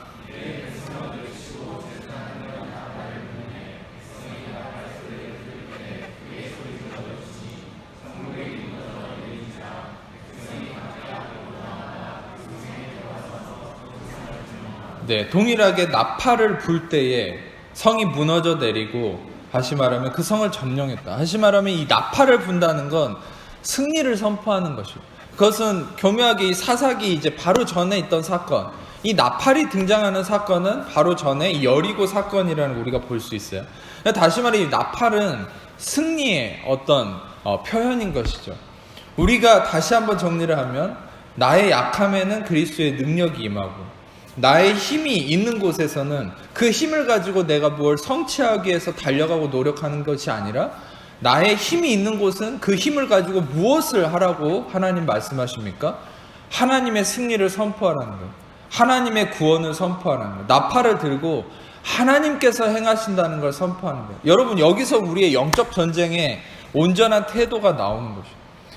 네, 동일하게 나팔을 불 때에 성이 무너져 내리고, 다시 말하면 그 성을 점령했다. 다시 말하면 이 나팔을 분다는 건 승리를 선포하는 것이고, 그것은 교묘하게 이 사사기 이제 바로 전에 있던 사건, 이 나팔이 등장하는 사건은 바로 전에 이 여리고 사건이라는 걸 우리가 볼 수 있어요. 다시 말해 이 나팔은 승리의 어떤 표현인 것이죠. 우리가 다시 한번 정리를 하면 나의 약함에는 그리스도의 능력이 임하고, 나의 힘이 있는 곳에서는 그 힘을 가지고 내가 뭘 성취하기 위해서 달려가고 노력하는 것이 아니라, 나의 힘이 있는 곳은 그 힘을 가지고 무엇을 하라고 하나님 말씀하십니까? 하나님의 승리를 선포하라는 거예요. 하나님의 구원을 선포하라는 거예요. 나팔을 들고 하나님께서 행하신다는 걸 선포하는 거예요. 여러분, 여기서 우리의 영적 전쟁의 온전한 태도가 나오는 것이에요.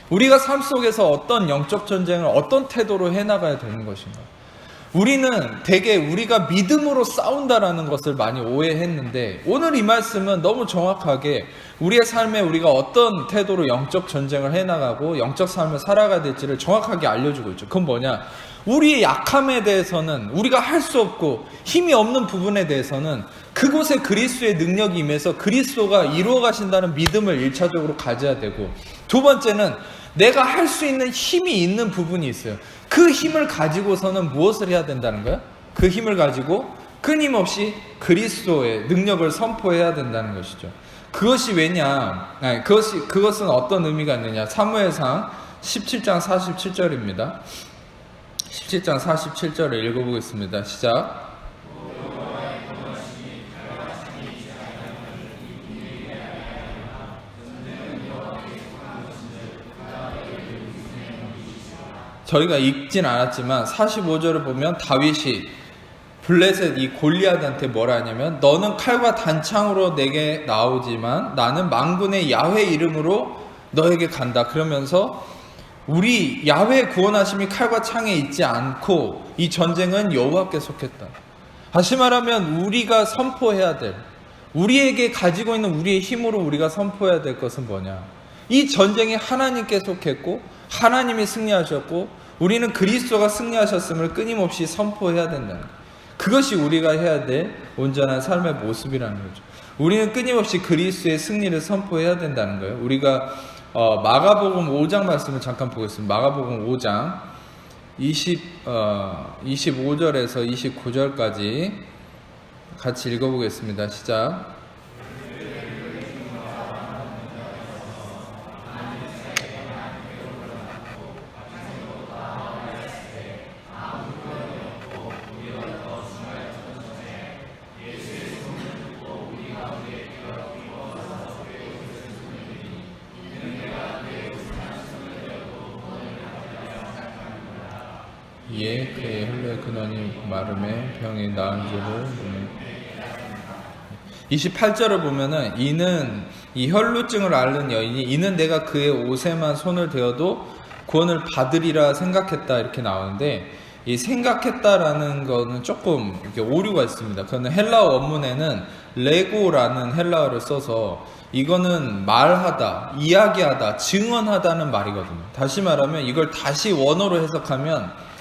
우리가 삶 속에서 어떤 영적 전쟁을 어떤 태도로 해나가야 되는 것인가? 우리는 되게 우리가 믿음으로 싸운다라는 것을 많이 오해했는데, 오늘 이 말씀은 너무 정확하게 우리의 삶에 우리가 어떤 태도로 영적 전쟁을 해나가고 영적 삶을 살아가야 될지를 정확하게 알려주고 있죠. 그건 뭐냐? 우리의 약함에 대해서는, 우리가 할 수 없고 힘이 없는 부분에 대해서는 그곳에 그리스도의 능력이 임해서 그리스도가 이루어 가신다는 믿음을 1차적으로 가져야 되고, 두 번째는 내가 할 수 있는 힘이 있는 부분이 있어요. 그 힘을 가지고서는 무엇을 해야 된다는 거야? 그 힘을 가지고 끊임없이 그리스도의 능력을 선포해야 된다는 것이죠. 그것이 왜냐? 그것은 어떤 의미가 있느냐? 사무엘상 17장 47절입니다. 17장 47절을 읽어보겠습니다. 시작. 저희가 읽진 않았지만 45절을 보면 다윗이 블레셋 이 골리앗한테 뭐라 하냐면, 너는 칼과 단창으로 내게 나오지만 나는 만군의 야훼 이름으로 너에게 간다. 그러면서 우리 야훼 구원하심이 칼과 창에 있지 않고 이 전쟁은 여호와께 속했다. 다시 말하면 우리가 선포해야 될, 우리에게 가지고 있는 우리의 힘으로 우리가 선포해야 될 것은 뭐냐? 이 전쟁이 하나님께 속했고 하나님이 승리하셨고 우리는 그리스도가 승리하셨음을 끊임없이 선포해야 된다는 거예요. 그것이 우리가 해야 될 온전한 삶의 모습이라는 거죠. 우리는 끊임없이 그리스도의 승리를 선포해야 된다는 거예요. 우리가 마가복음 5장 말씀을 잠깐 보겠습니다. 마가복음 5장 25절에서 29절까지 같이 읽어보겠습니다. 시작. 이에 그의 혈루의 근원이 마름에 병이 나은 줄을 28절을 보면은, 이는 이 혈루증을 앓는 여인이 이는 내가 그의 옷에만 손을 대어도 구원을 받으리라 생각했다, 이렇게 나오는데, 이 생각했다라는 거는 조금 이렇게 오류가 있습니다. 그거는 헬라어 원문에는 레고라는 헬라어를 써서 이거는 말하다, 이야기하다, 증언하다는 말이거든요. 다시 말하면 이걸 다시 원어로 해석하면,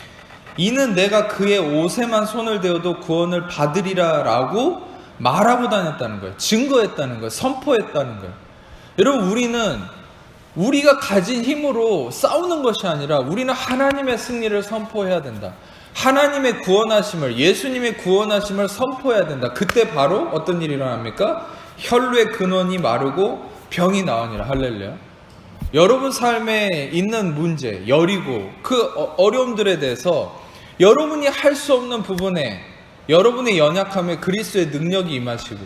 이는 내가 그의 옷에만 손을 대어도 구원을 받으리라 라고 말하고 다녔다는 거예요. 증거했다는 거예요. 선포했다는 거예요. 여러분, 우리는 우리가 가진 힘으로 싸우는 것이 아니라 우리는 하나님의 승리를 선포해야 된다. 하나님의 구원하심을, 예수님의 구원하심을 선포해야 된다. 그때 바로 어떤 일이 일어납니까? 혈루의 근원이 마르고 병이 나으니라. 할렐루야. 여러분 삶에 있는 문제, 여리고 그 어려움들에 대해서 여러분이 할 수 없는 부분에 여러분의 연약함에 그리스도의 능력이 임하시고,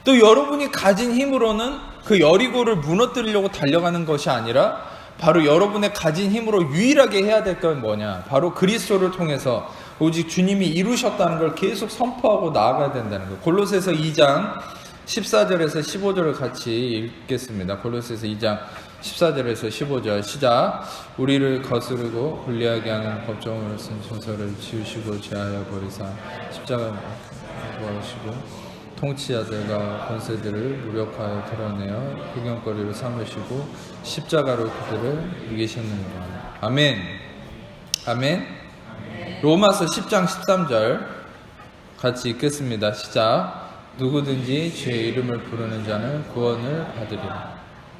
또 여러분이 가진 힘으로는 그 여리고를 무너뜨리려고 달려가는 것이 아니라 바로 여러분의 가진 힘으로 유일하게 해야 될 건 뭐냐? 바로 그리스도를 통해서 오직 주님이 이루셨다는 걸 계속 선포하고 나아가야 된다는 거예요. 골로새서 2장 14절에서 15절을 같이 읽겠습니다. 골로새서 2장 14절에서 15절 시작. 우리를 거스르고 불리하게 하는 법정으로 쓴 저서를 지우시고 제하여 버리사 십자가를 구하시고 통치자들과 권세들을 무력하여 드러내어 흑영거리로 삼으시고 십자가로 그들을 이기셨느니라. 아멘. 아멘. 로마서 10장 13절 같이 읽겠습니다. 시작. 누구든지 주의 이름을 부르는 자는 구원을 받으리라.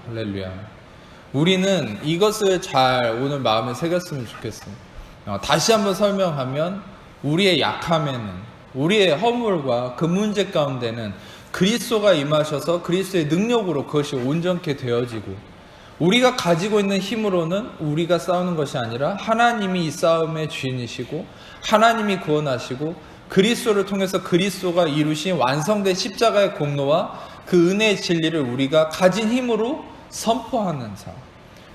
할렐루야. 우리는 이것을 잘 오늘 마음에 새겼으면 좋겠어요. 다시 한번 설명하면 우리의 약함에는, 우리의 허물과 그 문제 가운데는 그리스도가 임하셔서 그리스도의 능력으로 그것이 온전케 되어지고, 우리가 가지고 있는 힘으로는 우리가 싸우는 것이 아니라 하나님이 이 싸움의 주인이시고 하나님이 구원하시고 그리스도를 통해서 그리스도가 이루신 완성된 십자가의 공로와 그 은혜의 진리를 우리가 가진 힘으로 선포하는 삶.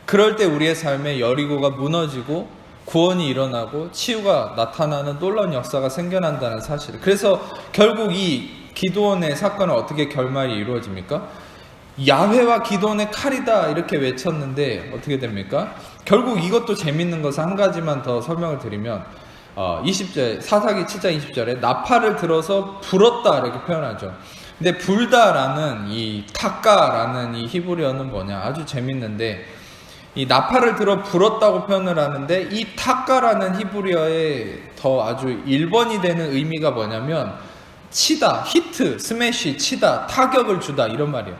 그럴 때 우리의 삶에 여리고가 무너지고 구원이 일어나고 치유가 나타나는 놀라운 역사가 생겨난다는 사실. 그래서 결국 이 기드온의 사건은 어떻게 결말이 이루어집니까? 야훼와 기드온의 칼이다 이렇게 외쳤는데 어떻게 됩니까? 결국 이것도 재밌는 것은 한 가지만 더 설명을 드리면 20절 사사기 7장 20절에 나팔을 들어서 불었다 이렇게 표현하죠. 근데 불다라는 이 타까라는 이 히브리어는 뭐냐? 아주 재밌는데 이 나팔을 들어 불었다고 표현을 하는데 이 타까라는 히브리어의 더 아주 1번이 되는 의미가 뭐냐면 치다, 히트, 스매시, 치다, 타격을 주다 이런 말이에요.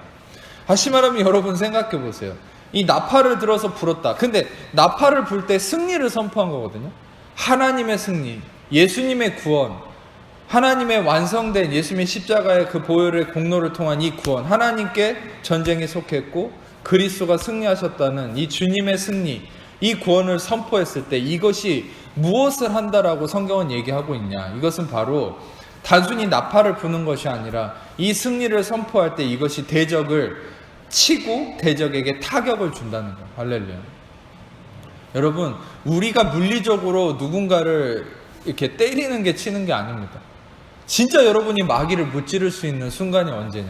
다시 말하면 여러분 생각해 보세요. 이 나팔을 들어서 불었다. 근데 나팔을 불 때 승리를 선포한 거거든요. 하나님의 승리, 예수님의 구원, 하나님의 완성된 예수님의 십자가의 그 보혈의 공로를 통한 이 구원, 하나님께 전쟁에 속했고 그리스도가 승리하셨다는 이 주님의 승리, 이 구원을 선포했을 때 이것이 무엇을 한다라고 성경은 얘기하고 있냐? 이것은 바로 단순히 나팔을 부는 것이 아니라 이 승리를 선포할 때 이것이 대적을 치고 대적에게 타격을 준다는 거예요. 할렐루야. 여러분, 우리가 물리적으로 누군가를 이렇게 때리는 게 치는 게 아닙니다. 진짜 여러분이 마귀를 무찌를 수 있는 순간이 언제냐?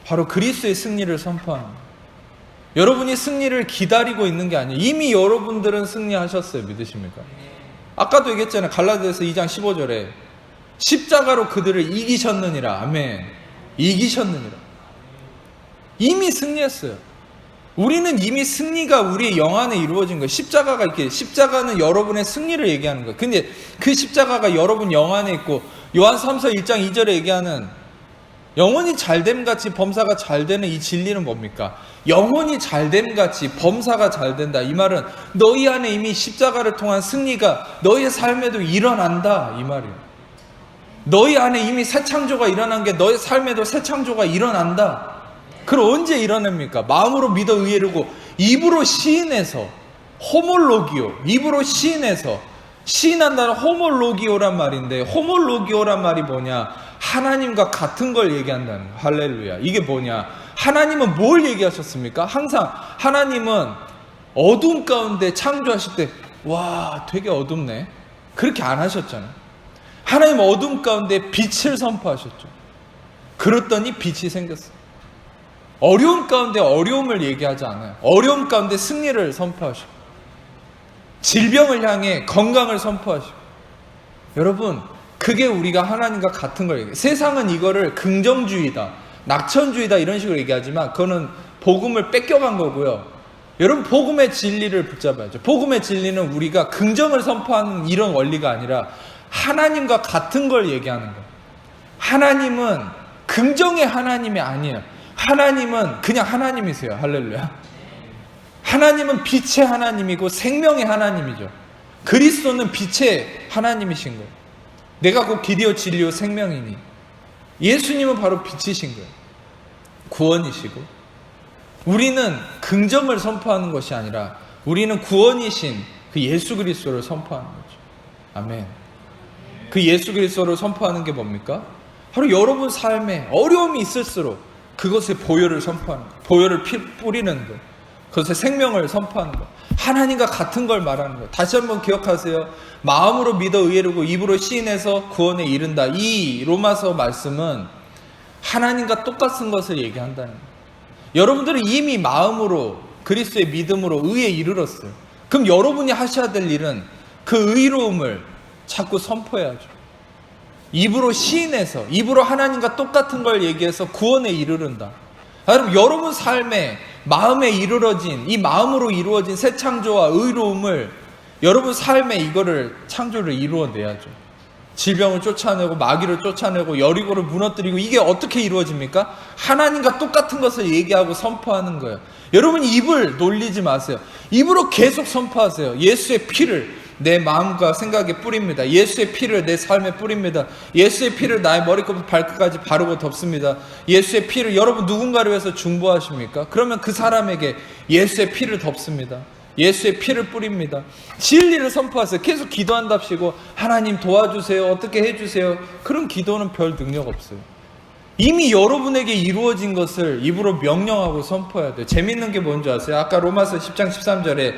바로 그리스도의 승리를 선포하는 거예요. 여러분이 승리를 기다리고 있는 게 아니에요. 이미 여러분들은 승리하셨어요. 믿으십니까? 아까도 얘기했잖아요. 갈라디아서 2장 15절에 십자가로 그들을 이기셨느니라. 아멘. 이기셨느니라. 이미 승리했어요. 우리는 이미 승리가 우리의 영 안에 이루어진 거예요. 십자가가 이렇게, 십자가는 여러분의 승리를 얘기하는 거예요. 근데 그 십자가가 여러분 영 안에 있고, 요한 3서 1장 2절에 얘기하는 영혼이 잘됨같이 범사가 잘되는 이 진리는 뭡니까? 영혼이 잘됨같이 범사가 잘된다. 이 말은 너희 안에 이미 십자가를 통한 승리가 너희의 삶에도 일어난다. 이 말이에요. 너희 안에 이미 새 창조가 일어난 게 너희 삶에도 새 창조가 일어난다. 그럼 언제 일어납니까? 마음으로 믿어 의에르고 입으로 시인해서, 호몰로기오, 입으로 시인해서, 시인한다는 호몰로기오란 말인데, 호몰로기오란 말이 뭐냐? 하나님과 같은 걸 얘기한다는 거예요. 할렐루야. 이게 뭐냐? 하나님은 뭘 얘기하셨습니까? 항상 하나님은 어둠 가운데 창조하실 때 와 되게 어둡네 그렇게 안 하셨잖아요. 하나님 어둠 가운데 빛을 선포하셨죠. 그랬더니 빛이 생겼어요. 어려움 가운데 어려움을 얘기하지 않아요. 어려움 가운데 승리를 선포하시고, 질병을 향해 건강을 선포하시고. 여러분, 그게 우리가 하나님과 같은 걸 얘기해요. 세상은 이거를 긍정주의다, 낙천주의다 이런 식으로 얘기하지만 그거는 복음을 뺏겨간 거고요. 여러분, 복음의 진리를 붙잡아야죠. 복음의 진리는 우리가 긍정을 선포하는 이런 원리가 아니라 하나님과 같은 걸 얘기하는 거예요. 하나님은 긍정의 하나님이 아니에요. 하나님은 그냥 하나님이세요. 할렐루야. 하나님은 빛의 하나님이고 생명의 하나님이죠. 그리스도는 빛의 하나님이신 거예요. 내가 곧 길이요 진리요 생명이니. 예수님은 바로 빛이신 거예요. 구원이시고, 우리는 긍정을 선포하는 것이 아니라 우리는 구원이신 그 예수 그리스도를 선포하는 거죠. 아멘. 그 예수 그리스도를 선포하는 게 뭡니까? 바로 여러분 삶에 어려움이 있을수록 그것의 보혈을 선포하는 것, 보혈을 뿌리는 것, 그것의 생명을 선포하는 것, 하나님과 같은 걸 말하는 것. 다시 한번 기억하세요. 마음으로 믿어 의에르고 입으로 시인해서 구원에 이른다. 이 로마서 말씀은 하나님과 똑같은 것을 얘기한다는 거예요. 여러분들은 이미 마음으로 그리스도의 믿음으로 의에 이르렀어요. 그럼 여러분이 하셔야 될 일은 그 의로움을 자꾸 선포해야죠. 입으로 시인해서, 입으로 하나님과 똑같은 걸 얘기해서 구원에 이르른다. 여러분, 여러분 삶에 마음에 이르러진, 이 마음으로 이루어진 새 창조와 의로움을 여러분 삶에 이거를 창조를 이루어내야죠. 질병을 쫓아내고 마귀를 쫓아내고 여리고를 무너뜨리고, 이게 어떻게 이루어집니까? 하나님과 똑같은 것을 얘기하고 선포하는 거예요. 여러분 입을 놀리지 마세요. 입으로 계속 선포하세요. 예수의 피를 내 마음과 생각에 뿌립니다. 예수의 피를 내 삶에 뿌립니다. 예수의 피를 나의 머리끝부터 발끝까지 바르고 덮습니다. 예수의 피를, 여러분 누군가를 위해서 중보하십니까? 그러면 그 사람에게 예수의 피를 덮습니다. 예수의 피를 뿌립니다. 진리를 선포하세요. 계속 기도한답시고 하나님 도와주세요, 어떻게 해주세요. 그런 기도는 별 능력 없어요. 이미 여러분에게 이루어진 것을 입으로 명령하고 선포해야 돼요. 재밌는 게 뭔지 아세요? 아까 로마서 10장 13절에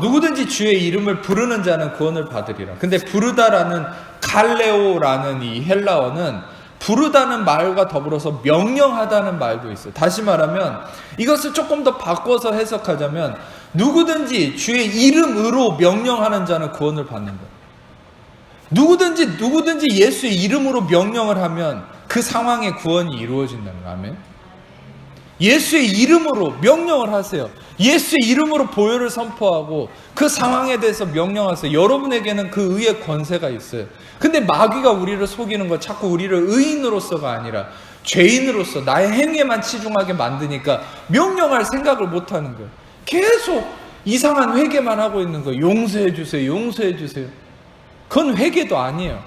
누구든지 주의 이름을 부르는 자는 구원을 받으리라. 근데 부르다라는 갈레오라는 이 헬라어는 부르다는 말과 더불어서 명령하다는 말도 있어요. 다시 말하면 이것을 조금 더 바꿔서 해석하자면 누구든지 주의 이름으로 명령하는 자는 구원을 받는다. 누구든지 예수의 이름으로 명령을 하면 그 상황에 구원이 이루어진다는 거예요. 아멘. 예수의 이름으로 명령을 하세요. 예수의 이름으로 보혈을 선포하고 그 상황에 대해서 명령하세요. 여러분에게는 그 의의 권세가 있어요. 근데 마귀가 우리를 속이는 거, 자꾸 우리를 의인으로서가 아니라 죄인으로서 나의 행위에만 치중하게 만드니까 명령할 생각을 못하는 거예요. 계속 이상한 회개만 하고 있는 거예요. 용서해 주세요, 용서해 주세요. 그건 회개도 아니에요.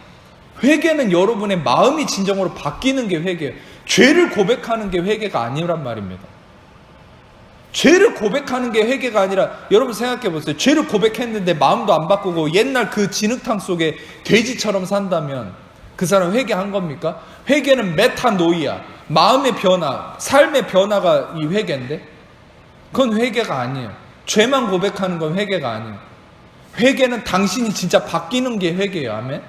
회개는 여러분의 마음이 진정으로 바뀌는 게 회개예요. 죄를 고백하는 게 회개가 아니란 말입니다. 죄를 고백하는 게 회개가 아니라, 여러분 생각해 보세요. 죄를 고백했는데 마음도 안 바꾸고 옛날 그 진흙탕 속에 돼지처럼 산다면 그 사람 회개한 겁니까? 회개는 메타노이아, 마음의 변화, 삶의 변화가 이 회개인데 그건 회개가 아니에요. 죄만 고백하는 건 회개가 아니에요. 회개는 당신이 진짜 바뀌는 게 회개예요. 아멘.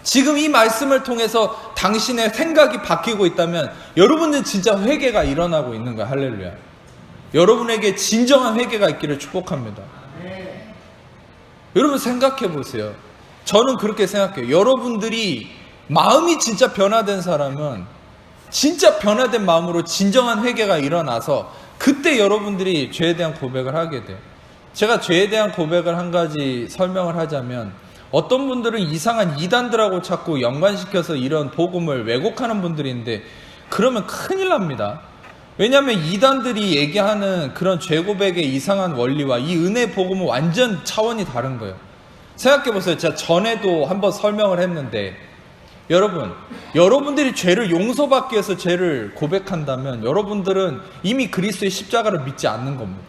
지금 이 말씀을 통해서 당신의 생각이 바뀌고 있다면 여러분은 진짜 회개가 일어나고 있는 거예요. 할렐루야. 여러분에게 진정한 회개가 있기를 축복합니다. 여러분 생각해 보세요. 저는 그렇게 생각해요. 여러분들이 마음이 진짜 변화된 사람은 진짜 변화된 마음으로 진정한 회개가 일어나서 그때 여러분들이 죄에 대한 고백을 하게 돼요. 제가 죄에 대한 고백을 한 가지 설명을 하자면, 어떤 분들은 이상한 이단들하고 자꾸 연관시켜서 이런 복음을 왜곡하는 분들인데 그러면 큰일 납니다. 왜냐하면 이단들이 얘기하는 그런 죄 고백의 이상한 원리와 이 은혜 복음은 완전 차원이 다른 거예요. 생각해보세요. 제가 전에도 한번 설명을 했는데, 여러분들이 죄를 용서받기 위해서 죄를 고백한다면 여러분들은 이미 그리스도의 십자가를 믿지 않는 겁니다.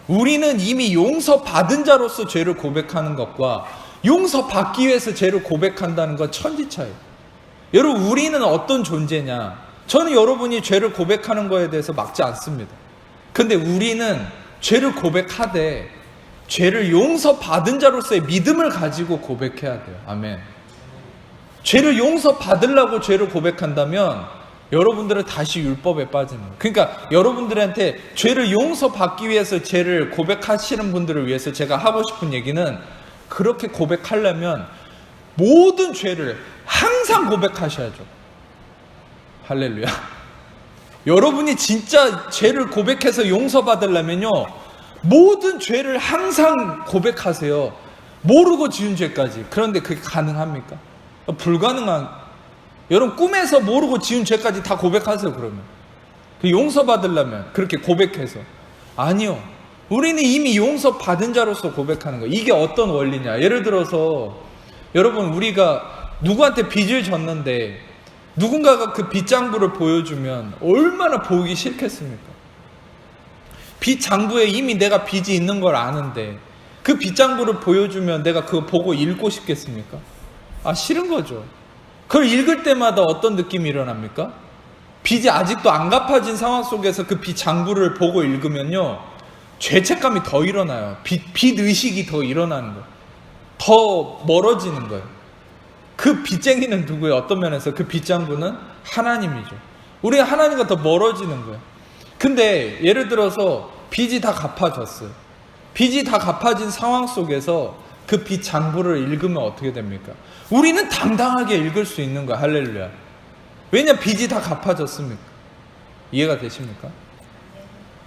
우리는 이미 용서받은 자로서 죄를 고백하는 것과 용서받기 위해서 죄를 고백한다는 건 천지차이에요. 여러분, 우리는 어떤 존재냐? 저는 여러분이 죄를 고백하는 거에 대해서 막지 않습니다. 근데 우리는 죄를 고백하되 죄를 용서받은 자로서의 믿음을 가지고 고백해야 돼요. 아멘. 죄를 용서받으려고 죄를 고백한다면 여러분들은 다시 율법에 빠지는 거예요. 그러니까 여러분들한테 죄를 용서받기 위해서 죄를 고백하시는 분들을 위해서 제가 하고 싶은 얘기는, 그렇게 고백하려면 모든 죄를 항상 고백하셔야죠. 할렐루야. 여러분이 진짜 죄를 고백해서 용서받으려면요, 모든 죄를 항상 고백하세요. 모르고 지은 죄까지. 그런데 그게 가능합니까? 불가능한. 여러분 꿈에서 모르고 지은 죄까지 다 고백하세요. 그러면 그 용서받으려면 그렇게 고백해서. 아니요, 우리는 이미 용서받은 자로서 고백하는 거예요. 이게 어떤 원리냐? 예를 들어서 여러분, 우리가 누구한테 빚을 졌는데 누군가가 그 빗장부를 보여주면 얼마나 보기 싫겠습니까? 빗장부에 이미 내가 빚이 있는 걸 아는데 그 빗장부를 보여주면 내가 그거 보고 읽고 싶겠습니까? 싫은 거죠. 그걸 읽을 때마다 어떤 느낌이 일어납니까? 빚이 아직도 안 갚아진 상황 속에서 그 빗장부를 보고 읽으면요, 죄책감이 더 일어나요. 빚의식이 더 일어나는 거예요. 더 멀어지는 거예요. 그 빚쟁이는 누구예요? 어떤 면에서 그 빚장부는 하나님이죠. 우리가 하나님과 더 멀어지는 거예요. 근데 예를 들어서 빚이 다 갚아졌어요. 빚이 다 갚아진 상황 속에서 그 빚장부를 읽으면 어떻게 됩니까? 우리는 당당하게 읽을 수 있는 거예요. 할렐루야. 왜냐? 빚이 다 갚아졌습니까? 이해가 되십니까?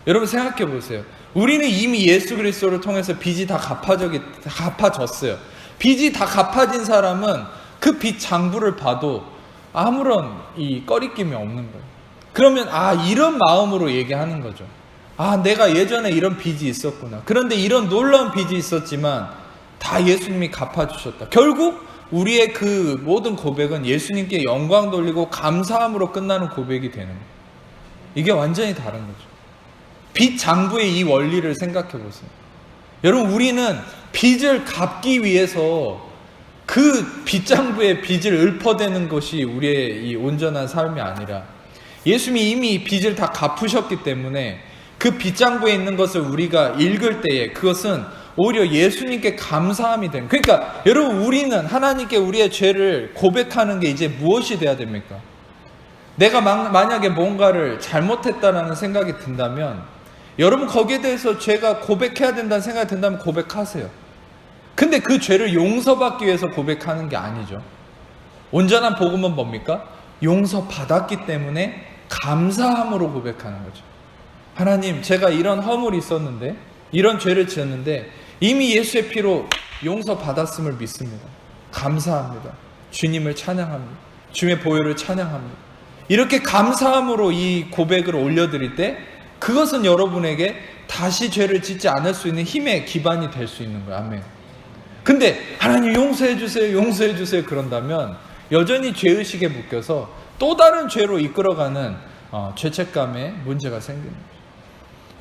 여러분 생각해 보세요. 우리는 이미 예수 그리스도를 통해서 빚이 다 갚아졌어요. 빚이 다 갚아진 사람은 그 빚 장부를 봐도 아무런 꺼리낌이 없는 거예요. 그러면 이런 마음으로 얘기하는 거죠. 내가 예전에 이런 빚이 있었구나. 그런데 이런 놀라운 빚이 있었지만 다 예수님이 갚아주셨다. 결국 우리의 그 모든 고백은 예수님께 영광 돌리고 감사함으로 끝나는 고백이 되는 거예요. 이게 완전히 다른 거죠. 빚 장부의 이 원리를 생각해 보세요. 여러분, 우리는 빚을 갚기 위해서 그 빚장부의 빚을 읊어대는 것이 우리의 이 온전한 삶이 아니라 예수님이 이미 빚을 다 갚으셨기 때문에 그 빚장부에 있는 것을 우리가 읽을 때에 그것은 오히려 예수님께 감사함이 되는. 그러니까 여러분, 우리는 하나님께 우리의 죄를 고백하는 게 이제 무엇이 돼야 됩니까? 내가 만약에 뭔가를 잘못했다라는 생각이 든다면 여러분 거기에 대해서 죄가 고백해야 된다는 생각이 든다면 고백하세요. 근데 그 죄를 용서받기 위해서 고백하는 게 아니죠. 온전한 복음은 뭡니까? 용서받았기 때문에 감사함으로 고백하는 거죠. 하나님, 제가 이런 허물이 있었는데, 이런 죄를 지었는데 이미 예수의 피로 용서받았음을 믿습니다. 감사합니다. 주님을 찬양합니다. 주님의 보혈을 찬양합니다. 이렇게 감사함으로 이 고백을 올려드릴 때 그것은 여러분에게 다시 죄를 짓지 않을 수 있는 힘의 기반이 될 수 있는 거예요. 아멘. 근데 하나님 용서해 주세요, 용서해 주세요 그런다면 여전히 죄의식에 묶여서 또 다른 죄로 이끌어가는 죄책감에 문제가 생기는 거죠.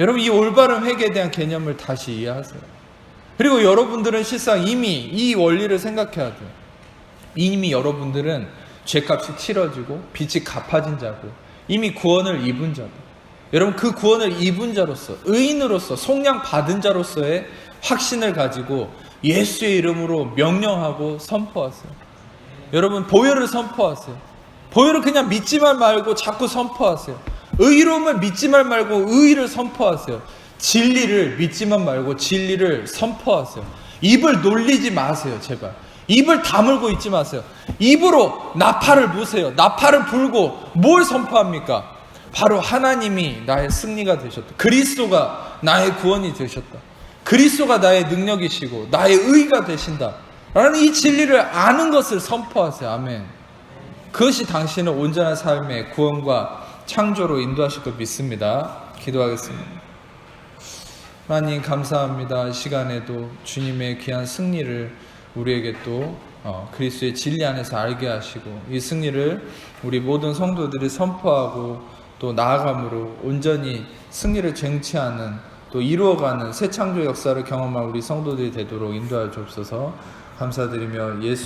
여러분, 이 올바른 회개에 대한 개념을 다시 이해하세요. 그리고 여러분들은 실상 이미 이 원리를 생각해야 돼요. 이미 여러분들은 죄값이 치러지고 빚이 갚아진 자고 이미 구원을 입은 자고, 여러분 그 구원을 입은 자로서, 의인으로서, 속량 받은 자로서의 확신을 가지고 예수의 이름으로 명령하고 선포하세요. 여러분, 보혈을 선포하세요. 보혈을 그냥 믿지만 말고 자꾸 선포하세요. 의로움을 믿지만 말고 의의를 선포하세요. 진리를 믿지만 말고 진리를 선포하세요. 입을 놀리지 마세요. 제발 입을 다물고 있지 마세요. 입으로 나팔을 부세요. 나팔을 불고 뭘 선포합니까? 바로 하나님이 나의 승리가 되셨다. 그리스도가 나의 구원이 되셨다. 그리스도가 나의 능력이시고 나의 의가 되신다 라는 이 진리를 아는 것을 선포하세요. 아멘. 그것이 당신의 온전한 삶의 구원과 창조로 인도하실 것 믿습니다. 기도하겠습니다. 하나님 감사합니다. 시간에도 주님의 귀한 승리를 우리에게 또 그리스도의 진리 안에서 알게 하시고 이 승리를 우리 모든 성도들이 선포하고 또 나아감으로 온전히 승리를 쟁취하는 또 이루어가는 새 창조 역사를 경험한 우리 성도들이 되도록 인도하여 주옵소서. 감사드리며 예수